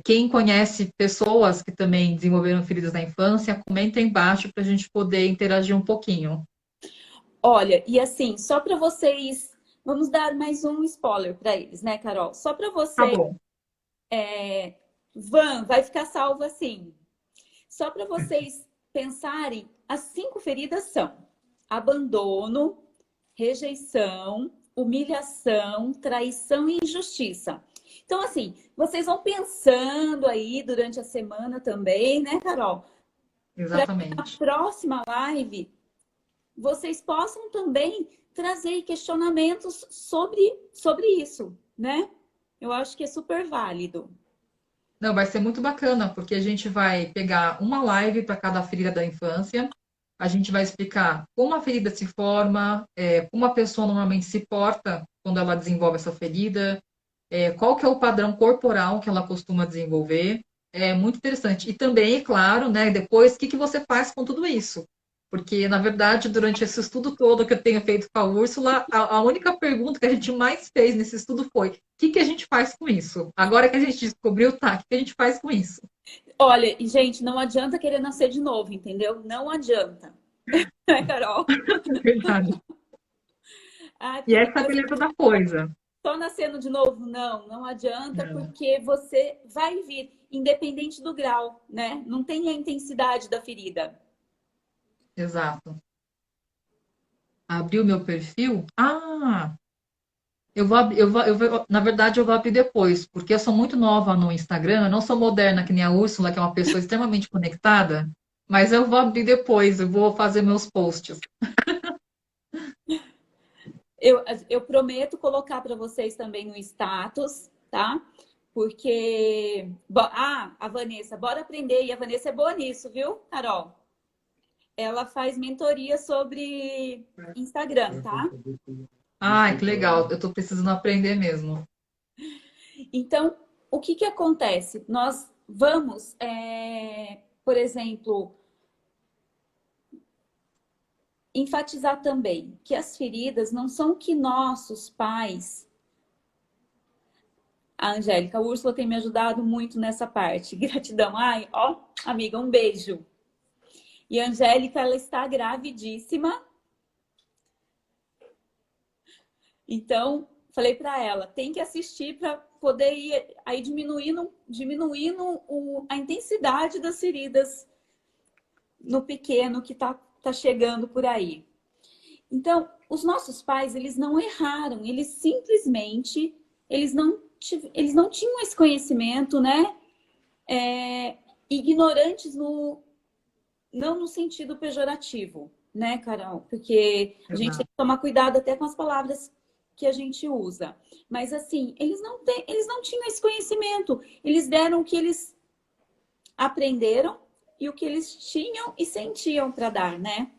quem conhece pessoas que também desenvolveram feridas na infância, comenta aí embaixo para a gente poder interagir um pouquinho. Olha, e assim, só para vocês vamos dar mais um spoiler para eles, né, Carol? Só para Tá você, bom. vai ficar salvo assim. Só para vocês pensarem, as 5 feridas são abandono, rejeição, humilhação, traição e injustiça. Então, assim, vocês vão pensando aí durante a semana também, né, Carol? Para que na Exatamente. próxima live vocês possam também trazer questionamentos sobre isso, né? Eu acho que é super válido. Não, vai ser muito bacana, porque a gente vai pegar uma live para cada ferida da infância. A gente vai explicar como a ferida se forma, como a pessoa normalmente se porta quando ela desenvolve essa ferida, qual que é o padrão corporal que ela costuma desenvolver. É muito interessante. E também, é claro, né, depois, o que que você faz com tudo isso? Porque, na verdade, durante esse estudo todo que eu tenho feito com a Úrsula, a única pergunta que a gente mais fez nesse estudo foi: o que que a gente faz com isso? Agora que a gente descobriu, tá, o que que a gente faz com isso? Olha, e gente, não adianta querer nascer de novo, entendeu? Não adianta. Né, Carol? É verdade. Ah, E porque essa é a beleza da coisa. só nascendo de novo, não adianta, Não, porque você vai vir, independente do grau, né? Não tem a intensidade da ferida. exato. Abrir o meu perfil? Ah, na verdade, eu vou abrir depois, porque eu sou muito nova no Instagram, eu não sou moderna que nem a Úrsula, que é uma pessoa extremamente conectada, mas eu vou abrir depois, eu vou fazer meus posts. Eu prometo colocar para vocês também no status, tá? Porque. A Vanessa, bora aprender. E a Vanessa é boa nisso, viu, Carol? Ela faz mentoria sobre Instagram, tá? Ai, que legal, eu tô precisando aprender mesmo. Então, o que que acontece? Nós vamos, por exemplo, enfatizar também que as feridas não são o que nossos pais. A Angélica, a Úrsula tem me ajudado muito nessa parte. Gratidão. Ai, ó, amiga, um beijo. E a Angélica, ela está gravidíssima. Então, falei para ela, tem que assistir para poder ir aí diminuindo a intensidade das feridas no pequeno que tá chegando por aí. Então, os nossos pais, eles não erraram, eles simplesmente, eles não tinham esse conhecimento, né? Ignorantes não no sentido pejorativo, né, Carol? Porque a gente tem Exato. que tomar cuidado até com as palavras que a gente usa. Mas assim, eles não tinham esse conhecimento. Eles deram o que eles aprenderam e o que eles tinham e sentiam para dar, né?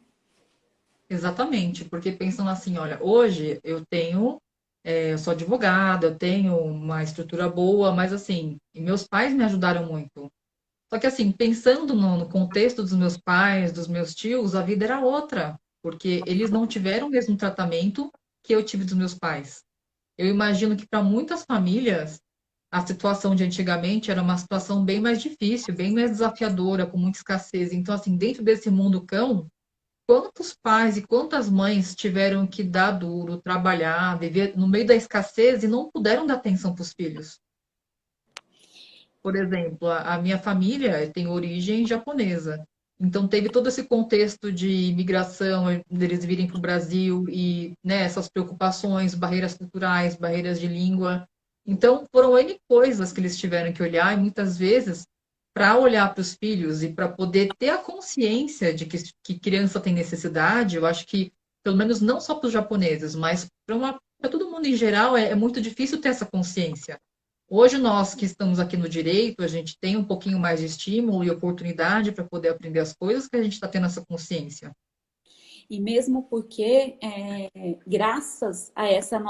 Exatamente, porque pensando assim, olha, hoje eu sou advogada, eu tenho uma estrutura boa, mas assim, e meus pais me ajudaram muito. Só que assim, pensando no contexto dos meus pais, dos meus tios, a vida era outra, porque eles não tiveram o mesmo tratamento que eu tive dos meus pais. Eu imagino que para muitas famílias, a situação de antigamente era uma situação bem mais difícil, bem mais desafiadora, com muita escassez. Então, assim, dentro desse mundo cão, quantos pais e quantas mães tiveram que dar duro, trabalhar, viver no meio da escassez e não puderam dar atenção para os filhos? Por exemplo, a minha família tem origem japonesa. Então, teve todo esse contexto de imigração, deles virem para o Brasil e, né, essas preocupações, barreiras culturais, barreiras de língua. Então, foram N coisas que eles tiveram que olhar, e muitas vezes, para olhar para os filhos e para poder ter a consciência de que criança tem necessidade, eu acho que, pelo menos não só para os japoneses, mas para todo mundo em geral, é muito difícil ter essa consciência. Hoje, nós que estamos aqui no direito, a gente tem um pouquinho mais de estímulo e oportunidade para poder aprender as coisas que a gente está tendo essa consciência. E mesmo porque, graças a essa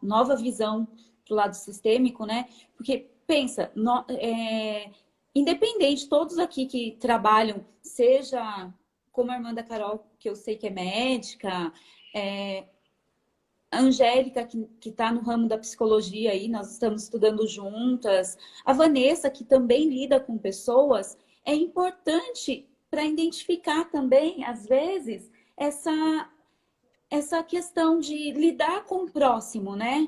nova visão do lado sistêmico, né? Porque pensa, independente, todos aqui que trabalham, seja como a irmã da Carol, que eu sei que é médica, a Angélica, que está no ramo da psicologia aí, nós estamos estudando juntas, a Vanessa, que também lida com pessoas, é importante para identificar também, às vezes, essa essa questão de lidar com o próximo, né?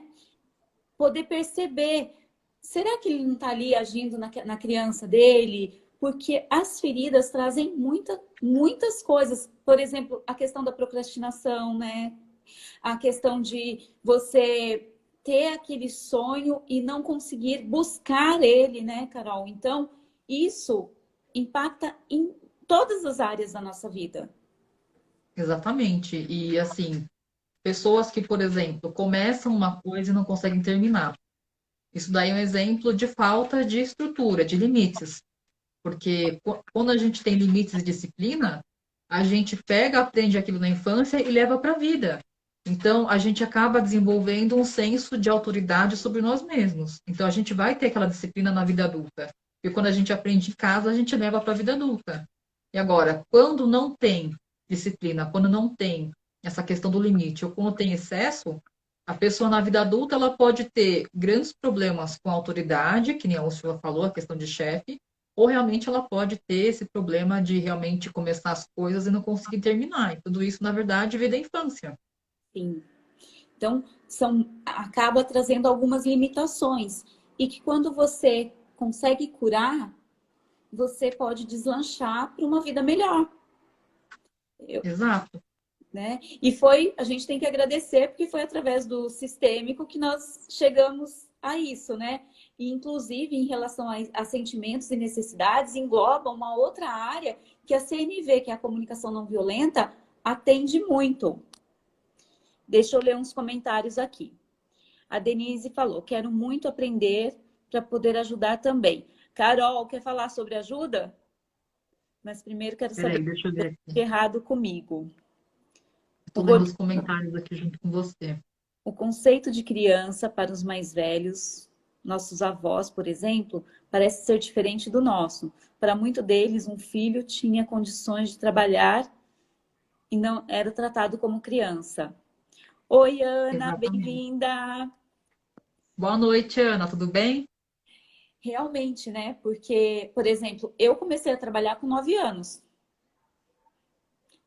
Poder perceber, será que ele não está ali agindo na criança dele? Porque as feridas trazem muitas coisas. Por exemplo, a questão da procrastinação, né? A questão de você ter aquele sonho e não conseguir buscar ele, né, Carol? Então, isso impacta em todas as áreas da nossa vida. Exatamente. E assim, pessoas que, por exemplo, começam uma coisa e não conseguem terminar. Isso daí é um exemplo de falta de estrutura, de limites. Porque quando a gente tem limites e disciplina, a gente pega, aprende aquilo na infância e leva para a vida. Então, a gente acaba desenvolvendo um senso de autoridade sobre nós mesmos. Então, a gente vai ter aquela disciplina na vida adulta. E quando a gente aprende em casa, a gente leva para a vida adulta. E agora, quando não tem disciplina, quando não tem essa questão do limite, ou quando tem excesso, a pessoa na vida adulta ela pode ter grandes problemas com a autoridade, que nem a Úrsula falou, a questão de chefe, ou realmente ela pode ter esse problema de realmente começar as coisas e não conseguir terminar. E tudo isso, na verdade, vem da infância. Sim. Então, acaba trazendo algumas limitações. E que quando você consegue curar, você pode deslanchar para uma vida melhor. Exato. Né? A gente tem que agradecer, porque foi através do sistêmico que nós chegamos a isso, né? E, inclusive, em relação a sentimentos e necessidades, engloba uma outra área que a CNV, que é a comunicação não violenta, atende muito. Deixa eu ler uns comentários aqui. A Denise falou, quero muito aprender para poder ajudar também. Carol, quer falar sobre ajuda? Mas primeiro quero saber Peraí, se deixa eu ver tem aqui. errado comigo. O Estou lendo os comentários aqui junto com você. O conceito de criança para os mais velhos, nossos avós, por exemplo, parece ser diferente do nosso. Para muitos deles, um filho tinha condições de trabalhar e não era tratado como criança. Oi, Ana, Exatamente. bem-vinda! Boa noite, Ana, tudo bem? Realmente, né? Porque, por exemplo, eu comecei a trabalhar com 9 anos.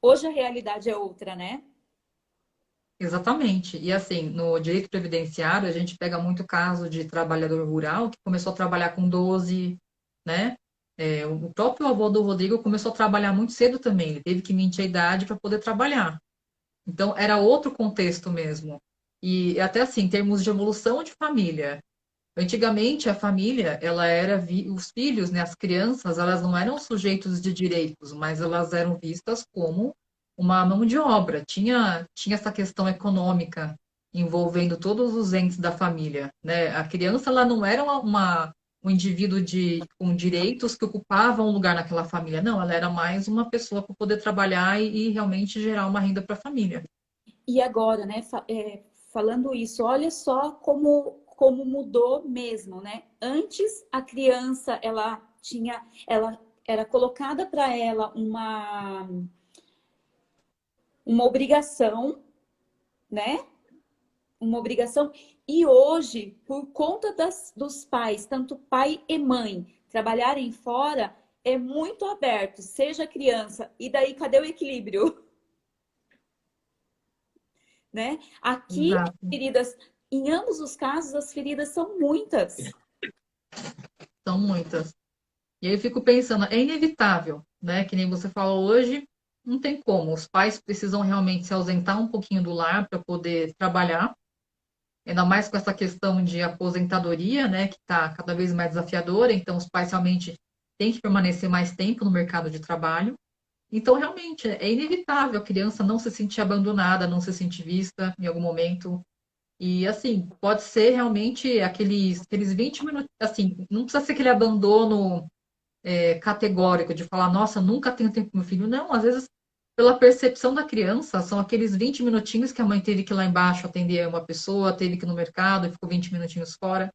Hoje a realidade é outra, né? Exatamente. E assim, no direito previdenciário, a gente pega muito caso de trabalhador rural que começou a trabalhar com 12, né? O próprio avô do Rodrigo começou a trabalhar muito cedo também, ele teve que mentir a idade para poder trabalhar. Então, era outro contexto mesmo. E até assim, em termos de evolução de família. Antigamente, a família, ela era, os filhos, né, as crianças, elas não eram sujeitos de direitos, mas elas eram vistas como uma mão de obra. Tinha essa questão econômica envolvendo todos os entes da família, né? A criança, ela não era um indivíduo com direitos que ocupava um lugar naquela família. Não, ela era mais uma pessoa para poder trabalhar e realmente gerar uma renda para a família. E agora, né, falando isso, olha só como mudou mesmo, né? Antes a criança, ela era colocada para ela uma obrigação, né? Uma obrigação. E hoje, por conta dos pais, tanto pai e mãe, trabalharem fora, é muito aberto, seja criança. E daí, cadê o equilíbrio? Né? Aqui, as Exato. feridas, em ambos os casos, as feridas são muitas. São muitas. E aí eu fico pensando, é inevitável, né? Que nem você falou hoje, não tem como. Os pais precisam realmente se ausentar um pouquinho do lar para poder trabalhar, ainda mais com essa questão de aposentadoria, né? Que está cada vez mais desafiadora. Então, os pais realmente têm que permanecer mais tempo no mercado de trabalho. Então, realmente, é inevitável a criança não se sentir abandonada, não se sentir vista em algum momento. E assim, pode ser realmente aqueles 20 minutos, assim, não precisa ser aquele abandono categórico de falar, nossa, nunca tenho tempo com meu filho. Não, às vezes, pela percepção da criança, são aqueles 20 minutinhos que a mãe teve que ir lá embaixo atender uma pessoa, teve que ir no mercado e ficou 20 minutinhos fora.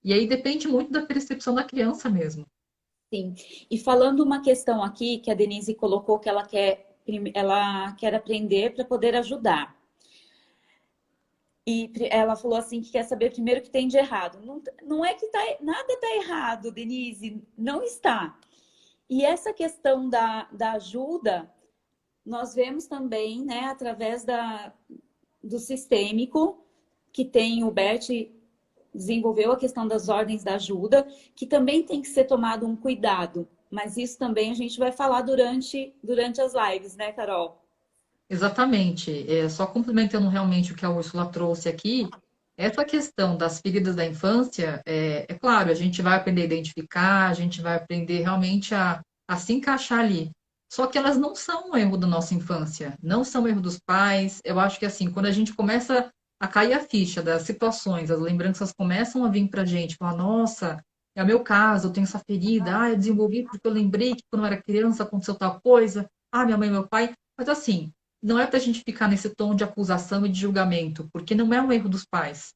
E aí depende muito da percepção da criança mesmo. Sim. E falando uma questão aqui que a Denise colocou que ela quer aprender para poder ajudar. E ela falou assim que quer saber primeiro o que tem de errado. Não, não é que nada está errado, Denise, não está. E essa questão da ajuda, nós vemos também, né, através do sistêmico, que tem o Bert desenvolveu a questão das ordens da ajuda, que também tem que ser tomado um cuidado. Mas isso também a gente vai falar durante as lives, né, Carol? Exatamente. Só complementando realmente o que a Úrsula trouxe aqui, essa questão das feridas da infância, é claro, a gente vai aprender a identificar, a gente vai aprender realmente a se encaixar ali. Só que elas não são um erro da nossa infância, não são um erro dos pais. Eu acho que assim, quando a gente começa a cair a ficha das situações, as lembranças começam a vir pra gente, falar, nossa, é o meu caso, eu tenho essa ferida, eu desenvolvi porque eu lembrei que quando eu era criança aconteceu tal coisa, minha mãe e meu pai. Mas assim, não é para a gente ficar nesse tom de acusação e de julgamento, porque não é um erro dos pais,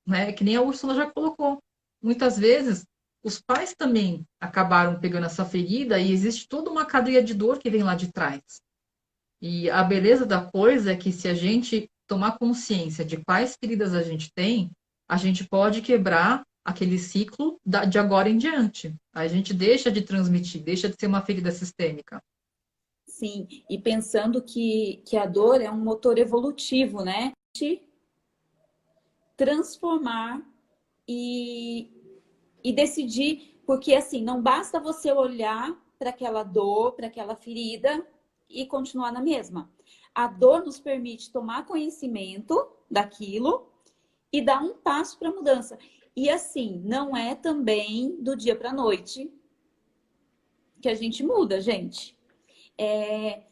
né? Que nem a Úrsula já colocou. Muitas vezes, os pais também acabaram pegando essa ferida e existe toda uma cadeia de dor que vem lá de trás. E a beleza da coisa é que se a gente tomar consciência de quais feridas a gente tem, a gente pode quebrar aquele ciclo de agora em diante. A gente deixa de transmitir, deixa de ser uma ferida sistêmica. Sim, e pensando que a dor é um motor evolutivo, né? De transformar e, e decidir, porque assim, não basta você olhar para aquela dor, para aquela ferida e continuar na mesma. A dor nos permite tomar conhecimento daquilo e dar um passo para a mudança. E assim, não é também do dia para a noite que a gente muda, gente. É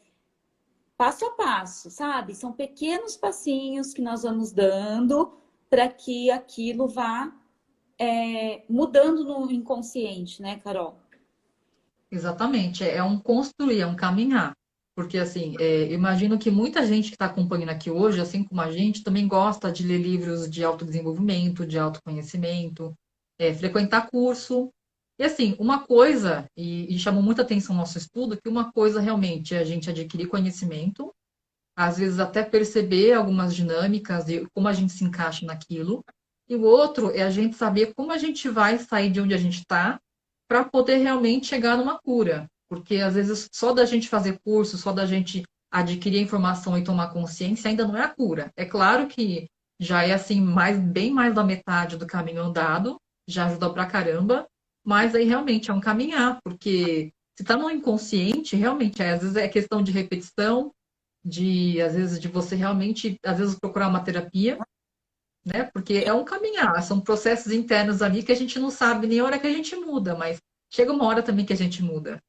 passo a passo, sabe? São pequenos passinhos que nós vamos dando para que aquilo vá mudando no inconsciente, né, Carol? Exatamente, é um construir, é um caminhar. Porque, assim, imagino que muita gente que está acompanhando aqui hoje, assim como a gente, também gosta de ler livros de autodesenvolvimento, de autoconhecimento, frequentar curso. E, assim, uma coisa, e chamou muita atenção no nosso estudo, que uma coisa realmente é a gente adquirir conhecimento, às vezes até perceber algumas dinâmicas e como a gente se encaixa naquilo. E o outro é a gente saber como a gente vai sair de onde a gente está para poder realmente chegar numa cura. Porque às vezes só da gente fazer curso, só da gente adquirir a informação e tomar consciência ainda não é a cura. É claro que já é assim bem mais da metade do caminho andado, já ajuda pra caramba, mas aí realmente é um caminhar, porque se está no inconsciente, realmente, às vezes é questão de repetição, às vezes, de você realmente, às vezes, procurar uma terapia, né? Porque é um caminhar, são processos internos ali que a gente não sabe nem a hora que a gente muda, mas chega uma hora também que a gente muda.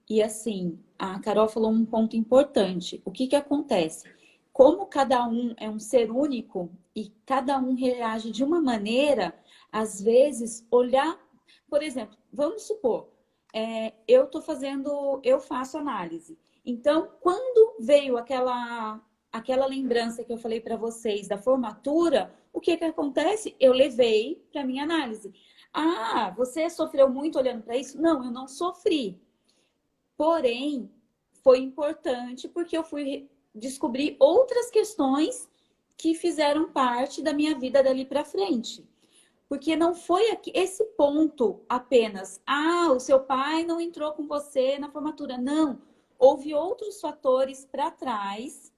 E assim, a Carol falou um ponto importante. O que que acontece? Como cada um é um ser único e cada um reage de uma maneira, às vezes olhar, por exemplo, vamos supor, eu faço análise. Então, quando veio aquela lembrança que eu falei para vocês da formatura, o que que acontece? Eu levei para minha análise. Ah, você sofreu muito olhando para isso? Não, eu não sofri. Porém, foi importante porque eu fui descobrir outras questões que fizeram parte da minha vida dali para frente. Porque não foi aqui, esse ponto apenas, o seu pai não entrou com você na formatura. Não, houve outros fatores para trás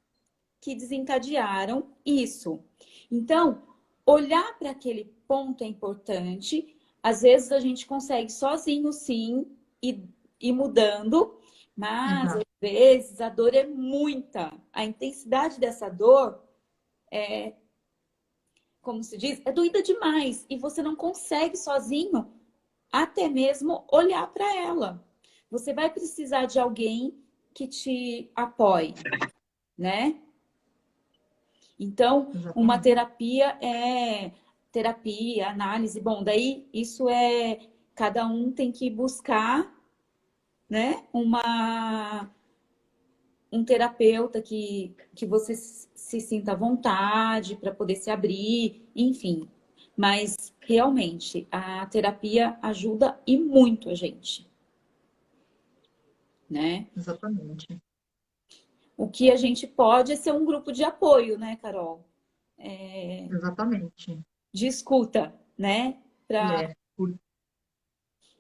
que desencadearam isso. Então, olhar para aquele ponto é importante. Às vezes a gente consegue sozinho, sim, ir mudando, mas às Exato, vezes a dor é muita. A intensidade dessa dor, como se diz, é doída demais e você não consegue sozinho até mesmo olhar para ela. Você vai precisar de alguém que te apoie, né? Então, uma exatamente. terapia, análise. Bom, daí isso cada um tem que buscar, né? Um terapeuta que você se sinta à vontade para poder se abrir, enfim. Mas realmente a terapia ajuda e muito a gente, né? Exatamente. O que a gente pode é ser um grupo de apoio, né, Carol? Exatamente. De escuta, né? Para É, por-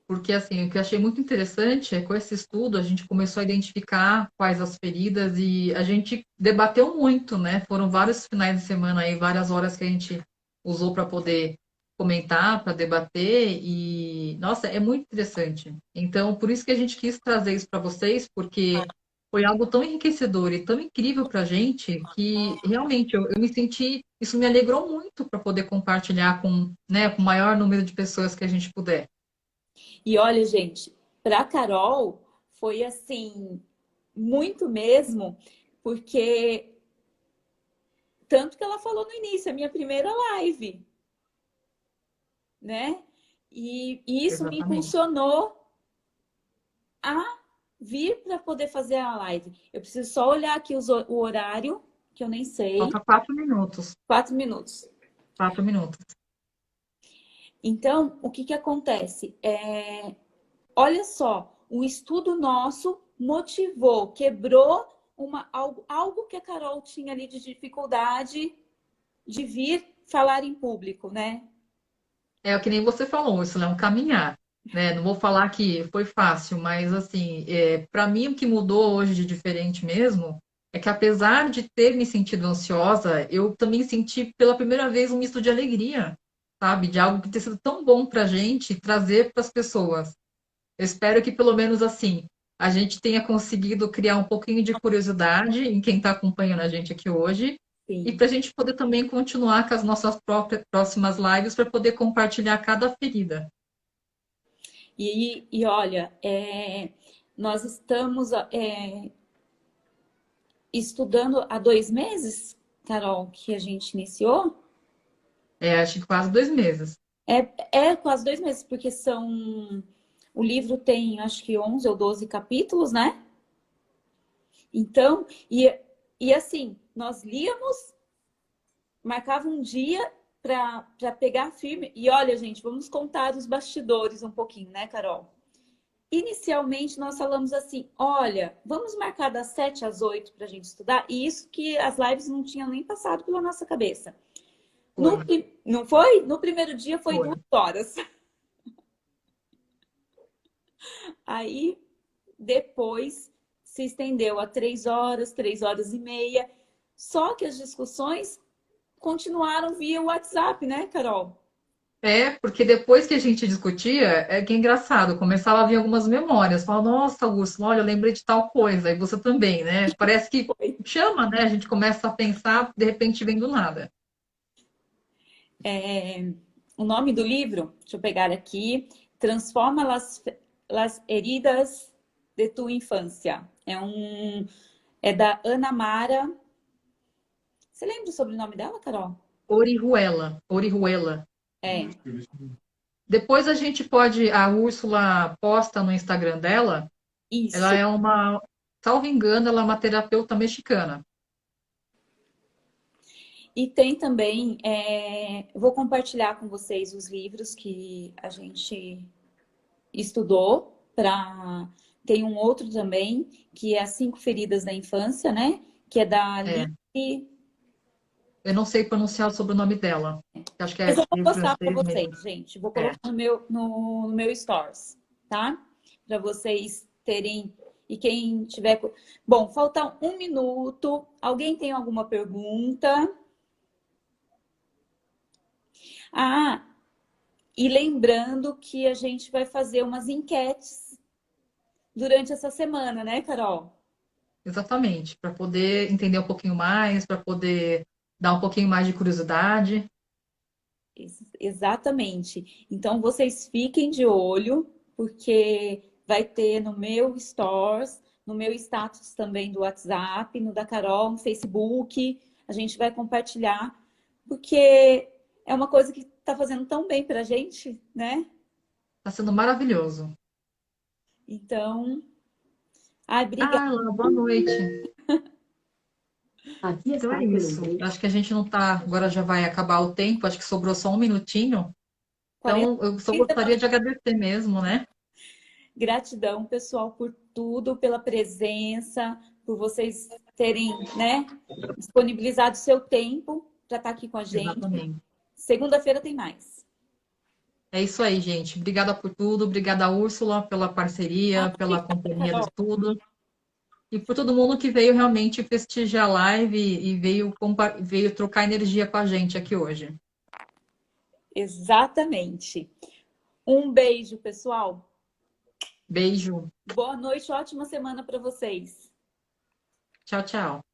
porque assim, o que eu achei muito interessante é que com esse estudo a gente começou a identificar quais as feridas e a gente debateu muito, né? Foram vários finais de semana aí, várias horas que a gente usou para poder comentar, para debater e, nossa, é muito interessante. Então, por isso que a gente quis trazer isso para vocês, porque foi algo tão enriquecedor e tão incrível para a gente que realmente eu me senti, isso me alegrou muito para poder compartilhar com, né, com o maior número de pessoas que a gente puder. E olha, gente, para Carol foi assim, muito mesmo, porque tanto que ela falou no início, a minha primeira live, né? E isso me Exatamente. impulsionou a vir para poder fazer a live. Eu preciso só olhar aqui o horário, que eu nem sei. Falta 4 minutos. 4 minutos. 4 minutos. Então, o que que acontece? Olha só, um estudo nosso motivou, quebrou algo que a Carol tinha ali de dificuldade de vir falar em público, né? É o que nem você falou, isso é um caminhar, né? Não vou falar que foi fácil, mas assim, para mim o que mudou hoje de diferente mesmo é que apesar de ter me sentido ansiosa, eu também senti pela primeira vez um misto de alegria, sabe? De algo que tem sido tão bom para a gente trazer para as pessoas. Eu espero que pelo menos assim a gente tenha conseguido criar um pouquinho de curiosidade em quem está acompanhando a gente aqui hoje e Sim. para a gente poder também continuar com as nossas próximas lives para poder compartilhar cada ferida. E olha, nós estamos estudando há 2 meses, Carol, que a gente iniciou. Acho que quase 2 meses. É quase 2 meses, porque são. O livro tem acho que 11 ou 12 capítulos, né? Então, e assim, nós líamos, marcava um dia para pegar firme. E olha, gente, vamos contar os bastidores um pouquinho, né, Carol? Inicialmente, nós falamos assim: olha, vamos marcar das 7 às 8 para a gente estudar. E isso que as lives não tinham nem passado pela nossa cabeça. Foi, Não foi? No primeiro dia foi foi. 2 horas. Aí, depois, se estendeu a 3 horas, 3 horas e meia. Só que as discussões continuaram via WhatsApp, né, Carol? Porque depois que a gente discutia, é que é engraçado, começava a vir algumas memórias. Fala, nossa, Augusto, olha, eu lembrei de tal coisa, e você também, né? Parece que Foi. chama, né? A gente começa a pensar, de repente vem do nada. O nome do livro, deixa eu pegar aqui, Transforma las heridas de tu infância. É da Ana Mara. Você lembra o sobrenome dela, Carol? Orihuela, Orihuela. É, Depois a gente pode, a Úrsula posta no Instagram dela, ela isso. é uma, salvo engano, ela é uma terapeuta mexicana. E tem também, vou compartilhar com vocês os livros que a gente estudou para. Tem um outro também, que é As Cinco Feridas da Infância, né? Que é da É, Lili. eu não sei pronunciar o sobrenome dela. Acho que Mas é eu vou em postar para francês vocês, mesmo. gente. Vou É. colocar no meu Stories, tá? Para vocês terem. E quem tiver. Bom, falta 1 minuto. Alguém tem alguma pergunta? Ah, e lembrando que a gente vai fazer umas enquetes durante essa semana, né, Carol? Exatamente, para poder entender um pouquinho mais, para poder dar um pouquinho mais de curiosidade. Exatamente. Então, vocês fiquem de olho, porque vai ter no meu Stories, no meu status também do WhatsApp, no da Carol, no Facebook. A gente vai compartilhar, porque é uma coisa que está fazendo tão bem para a gente, né? Está sendo maravilhoso. Então, ai, obrigada. Ah, Alana, boa noite. Aqui Então está é tu isso. nombre. Acho que a gente não está. Agora já vai acabar o tempo, acho que sobrou só um minutinho. 40. Então, eu só gostaria de agradecer mesmo, né? Gratidão, pessoal, por tudo, pela presença, por vocês terem, né, disponibilizado o seu tempo para estar aqui com a gente. Exatamente. Segunda-feira tem mais. É isso aí, gente. Obrigada por tudo. Obrigada, Úrsula, pela parceria, pela companhia de Carol. tudo. E por todo mundo que veio realmente prestigiar a live e veio trocar energia com a gente aqui hoje. Exatamente. Um beijo, pessoal. Beijo. Boa noite, ótima semana para vocês. Tchau, tchau.